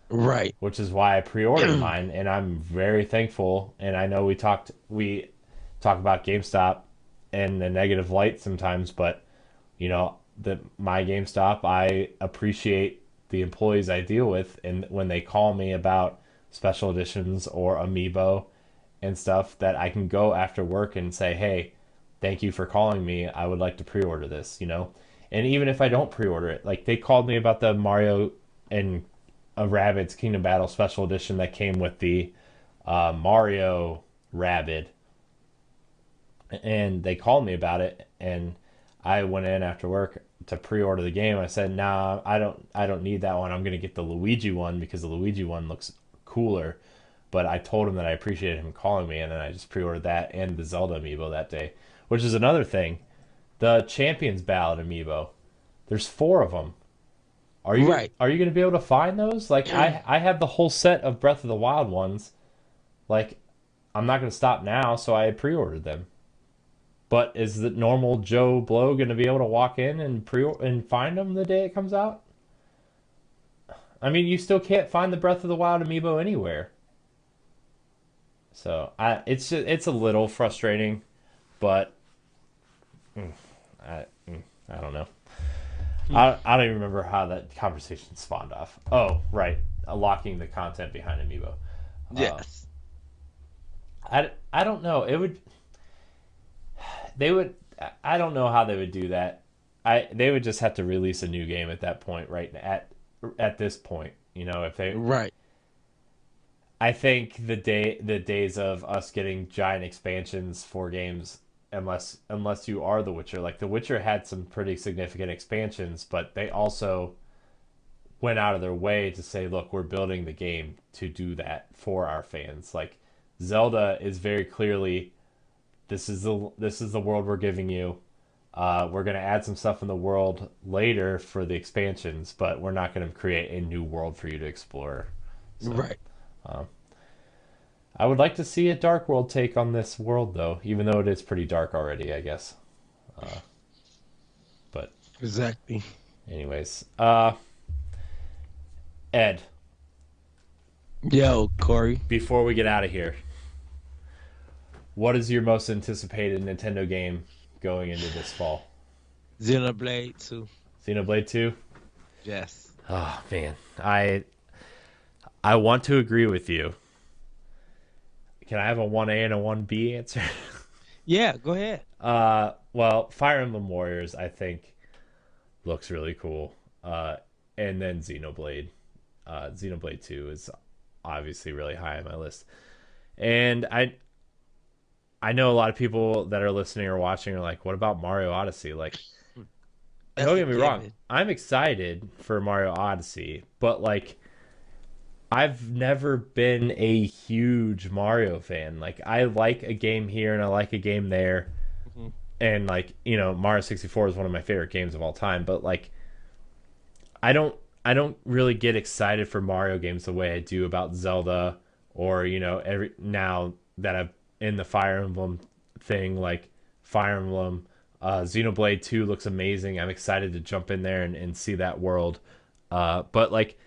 Speaker 2: right.
Speaker 1: Which is why I pre-ordered mine, and I'm very thankful. And I know we talk about GameStop in a negative light sometimes, but my GameStop, I appreciate the employees I deal with, and when they call me about special editions or amiibo and stuff, that I can go after work and say, "Hey, thank you for calling me. I would like to pre-order this." And even if I don't pre-order it, like they called me about the Mario and a Rabbids Kingdom Battle special edition that came with the Mario Rabbid, and they called me about it, and I went in after work to pre-order the game. I said, "Nah, I don't need that one. I'm gonna get the Luigi one because the Luigi one looks cooler." But I told him that I appreciated him calling me, and then I just pre-ordered that and the Zelda amiibo that day, which is another thing. The Champions Ballad amiibo. There's four of them.
Speaker 2: Right.
Speaker 1: Are you gonna be able to find those? Like I have the whole set of Breath of the Wild ones. Like I'm not gonna stop now, so I pre-ordered them. But is the normal Joe Blow going to be able to walk in and find them the day it comes out? I mean, you still can't find the Breath of the Wild amiibo anywhere. So it's a little frustrating, but I I don't know. I don't even remember how that conversation spawned off. Oh, right, locking the content behind amiibo. Uh,
Speaker 2: Yes.
Speaker 1: I don't know. They would. I don't know how they would do that. They would just have to release a new game at that point, right? At this point, if they.
Speaker 2: Right.
Speaker 1: I think the days of us getting giant expansions for games unless you are The Witcher. Like The Witcher had some pretty significant expansions, but they also went out of their way to say, look, we're building the game to do that for our fans. Like Zelda is very clearly, this is the world we're giving you. We're going to add some stuff in the world later for the expansions, but we're not going to create a new world for you to explore. So,
Speaker 2: Right.
Speaker 1: um, I would like to see a Dark World take on this world, though, even though it is pretty dark already, I guess. But,
Speaker 2: Exactly.
Speaker 1: anyways, Ed,
Speaker 2: Yo, Corey.
Speaker 1: before we get out of here, what is your most anticipated Nintendo game going into this fall?
Speaker 2: Xenoblade 2.
Speaker 1: Xenoblade 2?
Speaker 2: Yes.
Speaker 1: Oh man, I want to agree with you. Can I have a 1A and a 1B answer?
Speaker 2: Yeah, go ahead.
Speaker 1: Well, Fire Emblem Warriors I think looks really cool. And then Xenoblade. Xenoblade 2 is obviously really high on my list. And I know a lot of people that are listening or watching are like, what about Mario Odyssey? Like,
Speaker 2: That's
Speaker 1: don't
Speaker 2: a
Speaker 1: get me wrong.
Speaker 2: given.
Speaker 1: I'm excited for Mario Odyssey, but like I've never been a huge Mario fan. Like I like a game here and I like a game there.
Speaker 2: Mhm.
Speaker 1: And like, Mario 64 is one of my favorite games of all time, but like I don't really get excited for Mario games the way I do about Zelda or, every now that I'm in the Fire Emblem thing, like Fire Emblem Xenoblade 2 looks amazing. I'm excited to jump in there and see that world. But like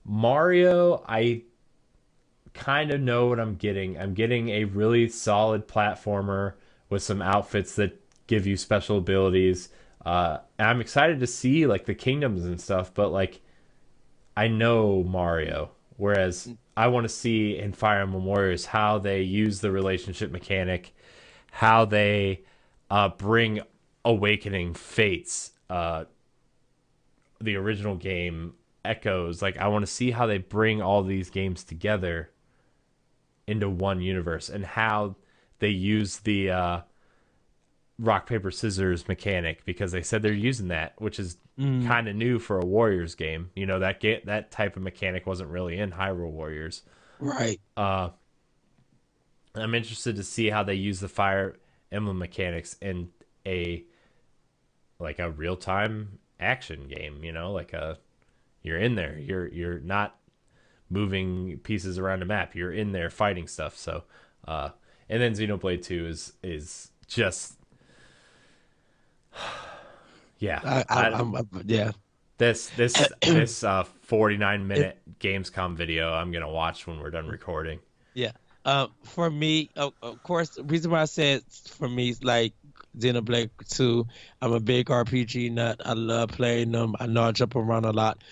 Speaker 1: Mario, I kind of know what I'm getting. I'm getting a really solid platformer with some outfits that give you special abilities. And I'm excited to see like the kingdoms and stuff, but like I know Mario. Whereas I want to see in Fire Emblem Warriors how they use the relationship mechanic, how they bring Awakening Fates, the original game echoes. Like I want to see how they bring all these games together into one universe and how they use the rock paper scissors mechanic because they said they're using that, which is
Speaker 2: Mm,
Speaker 1: kind of new for a Warriors game. That type of mechanic wasn't really in Hyrule Warriors.
Speaker 2: right.
Speaker 1: Uh, I'm interested to see how they use the Fire Emblem mechanics in a real time action game. Like you're in there. You're not moving pieces around a map. You're in there fighting stuff. So, and then Xenoblade 2 is just yeah.
Speaker 2: Yeah.
Speaker 1: This 49-minute Gamescom video I'm gonna watch when we're done recording.
Speaker 2: Yeah. For me, of course, the reason why I said for me is like Xenoblade 2. I'm a big RPG nut. I love playing them. I know I jump around a lot.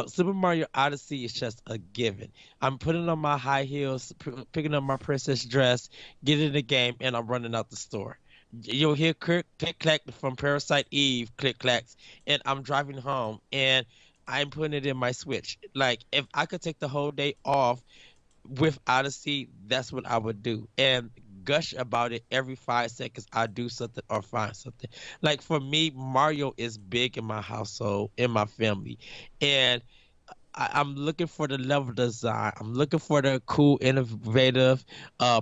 Speaker 2: Super Mario Odyssey is just a given. I'm putting on my high heels, picking up my princess dress, getting in the game, and I'm running out the store. You'll hear click, click, clack from Parasite Eve, click, clacks, and I'm driving home, and I'm putting it in my Switch. Like, if I could take the whole day off with Odyssey, that's what I would do. And gush about it every 5 seconds. I do something or find something. Like for me, Mario is big in my household, in my family. And I'm looking for the level design. I'm looking for the cool, innovative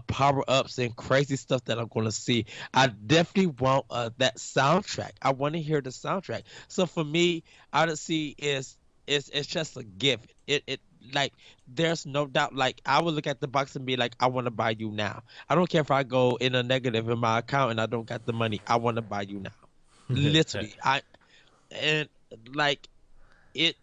Speaker 2: power ups and crazy stuff that I'm going to see. I definitely want that soundtrack. I want to hear the soundtrack. So for me, Odyssey is it's just a gift. It like there's no doubt. Like I would look at the box and be like, I want to buy you now. I don't care if I go in a negative in my account and I don't got the money. I want to buy you now. Literally, I and like it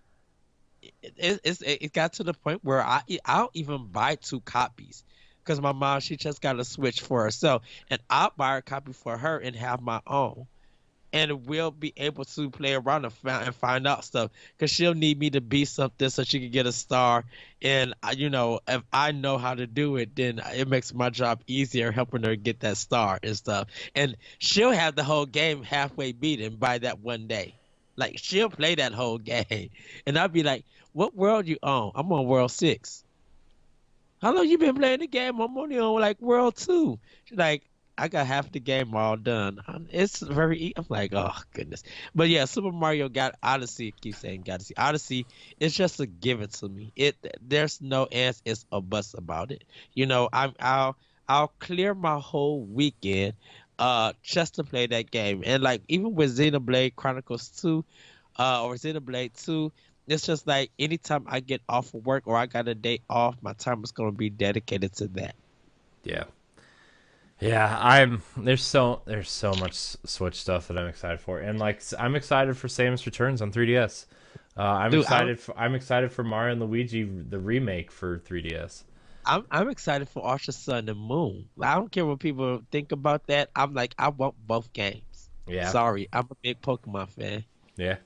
Speaker 2: it got to the point where I'll even buy two copies because my mom she just got a Switch for herself, and I'll buy a copy for her and have my own, and we'll be able to play around and find out stuff because she'll need me to be something so she can get a star, and if I know how to do it, then it makes my job easier helping her get that star and stuff, and she'll have the whole game halfway beaten by that one day. Like she'll play that whole game, and I'll be like, "What world you on? I'm on world 6. How long you been playing the game? I'm only on like world 2." She's like, I got half the game all done. It's I'm like, oh goodness. But yeah, Super Mario got Odyssey. I keep saying Odyssey. Odyssey, it's just a give it to me. There's no ands, it's a bust about it. I'll clear my whole weekend just to play that game. And like even with Xenoblade Chronicles 2, or Xenoblade 2, it's just like anytime I get off of work or I got a day off, my time is gonna be dedicated to that.
Speaker 1: Yeah. Yeah, there's so much Switch stuff that I'm excited for, and like I'm excited for Samus Returns on 3DS.
Speaker 2: Dude,
Speaker 1: I'm excited for Mario and Luigi the remake for 3DS.
Speaker 2: I'm excited for Archer Sun and Moon. I don't care what people think about that. I'm like, I want both games.
Speaker 1: Yeah,
Speaker 2: Sorry, I'm a big Pokemon fan.
Speaker 1: yeah.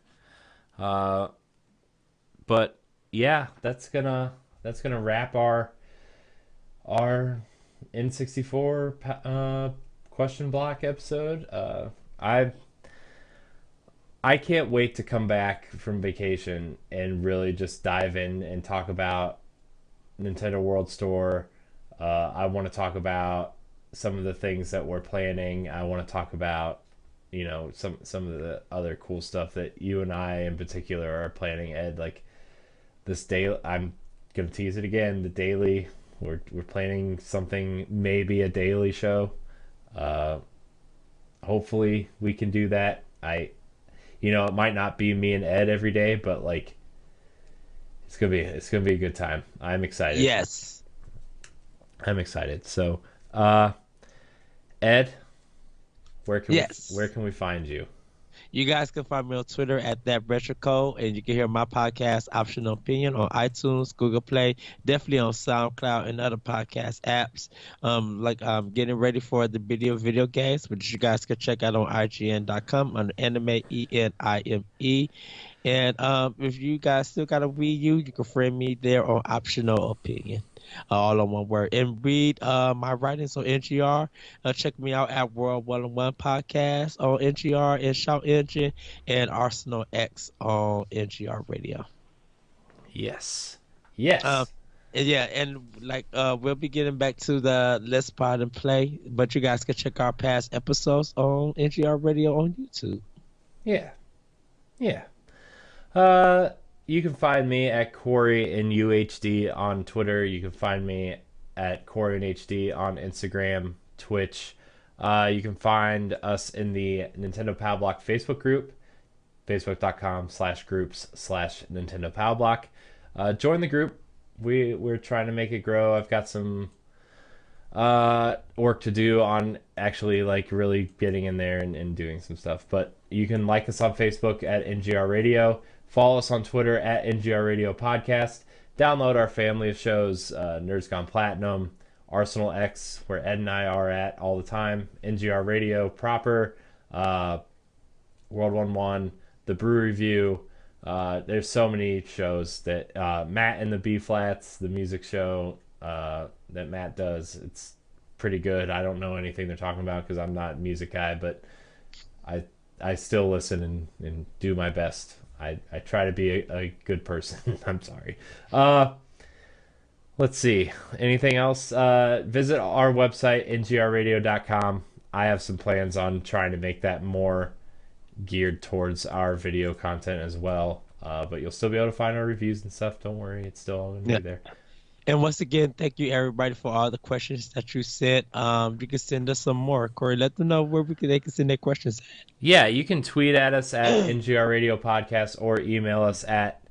Speaker 1: Uh, but yeah, that's gonna wrap our N64 question block episode. I can't wait to come back from vacation and really just dive in and talk about Nintendo World Store. I want to talk about some of the things that we're planning. I want to talk about some of the other cool stuff that you and I in particular are planning. Ed, like this day, I'm gonna tease it again. The daily, we're planning something, maybe a daily show. Uh, Hopefully we can do that. It might not be me and Ed every day, but like it's gonna be a good time. I'm excited.
Speaker 2: Yes.
Speaker 1: I'm excited. So, Ed,
Speaker 2: Yes.
Speaker 1: where can we find you?
Speaker 2: You guys can find me on Twitter at that retro code, and you can hear my podcast, Optional Opinion, on iTunes, Google Play, definitely on SoundCloud and other podcast apps. Like getting ready for the video games, which you guys can check out on IGN.com under Anime ENIME. And if you guys still got a Wii U, you can friend me there on Optional Opinion, all on one word. And read my writings on NGR. Check me out at World 101 Podcast on NGR and Shout Engine, and Arsenal X on NGR Radio.
Speaker 1: Yes.
Speaker 2: Um,
Speaker 1: Yes.
Speaker 2: and yeah, and like we'll be getting back to the Let's Pod and Play, but you guys can check our past episodes on NGR Radio on YouTube.
Speaker 1: Yeah. Yeah. Uh, you can find me at Corey in UHD on Twitter. You can find me at Corey in HD on Instagram, Twitch. You can find us in the Nintendo Pow Block Facebook group, facebook.com/groups/Nintendo Pow Block. Join the group. We're trying to make it grow. I've got some work to do on actually like really getting in there and doing some stuff. But you can like us on Facebook at NGR Radio. Follow us on Twitter at NGR Radio Podcast. Download our family of shows, Nerds Gone Platinum, Arsenal X, where Ed and I are at all the time, NGR Radio proper, World 1-1, The Brew Review. There's so many shows that Matt and the B Flats, the music show that Matt does. It's pretty good. I don't know anything they're talking about because I'm not a music guy, but I still listen and do my best. I try to be a good person. I'm sorry. Let's see. Anything else? Visit our website, ngrradio.com. I have some plans on trying to make that more geared towards our video content as well. But you'll still be able to find our reviews and stuff. Don't worry. It's still all going to be there.
Speaker 2: And once again, thank you everybody for all the questions that you sent. You can send us some more. Corey, let them know where they can send their questions at.
Speaker 1: Yeah, you can tweet at us at NGR Radio Podcast or email us at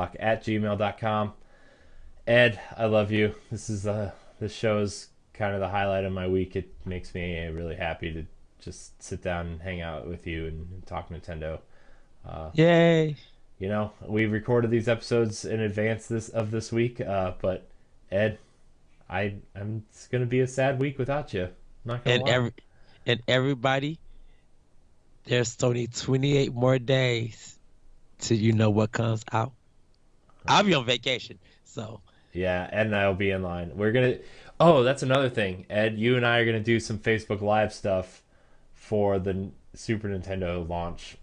Speaker 1: NintendoPowBlock@gmail.com. Ed, I love you. This show is kind of the highlight of my week. It makes me really happy to just sit down and hang out with you and talk Nintendo.
Speaker 2: Yay!
Speaker 1: We recorded these episodes in advance of this week, but Ed, it's gonna be a sad week without you. I'm not gonna lie.
Speaker 2: And everybody, there's only 28 more days till you know what comes out. I'll be on vacation, so
Speaker 1: yeah, Ed and I will be in line. Oh, that's another thing, Ed. You and I are gonna do some Facebook Live stuff for the Super Nintendo launch.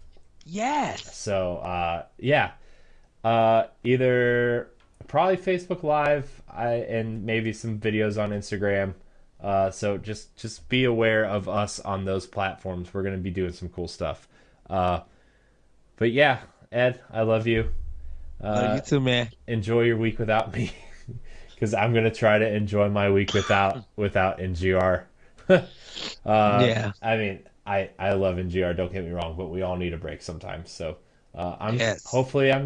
Speaker 2: yes.
Speaker 1: So, yeah. Either probably Facebook Live and maybe some videos on Instagram. So just be aware of us on those platforms. We're gonna be doing some cool stuff. Uh, but yeah, Ed, I love you.
Speaker 2: Love you too, man.
Speaker 1: Enjoy your week without me, because I'm gonna try to enjoy my week without NGR.
Speaker 2: Yeah.
Speaker 1: I mean, I love NGR. Don't get me wrong, but we all need a break sometimes. So I'm
Speaker 2: Yes.
Speaker 1: hopefully I'll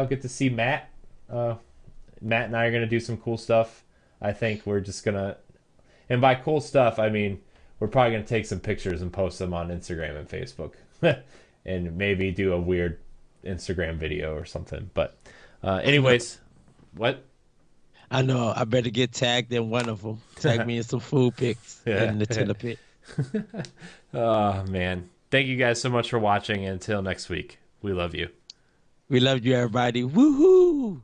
Speaker 1: get to see Matt. Matt and I are gonna do some cool stuff. I think we're just gonna, and by cool stuff I mean we're probably gonna take some pictures and post them on Instagram and Facebook, and maybe do a weird Instagram video or something. But anyways, what?
Speaker 2: I know. I better get tagged in one of them. Tag me in some food pics
Speaker 1: Yeah.
Speaker 2: in the Nutella pit.
Speaker 1: Oh man. Thank you guys so much for watching. Until next week. We love you.
Speaker 2: We love you, everybody. Woohoo!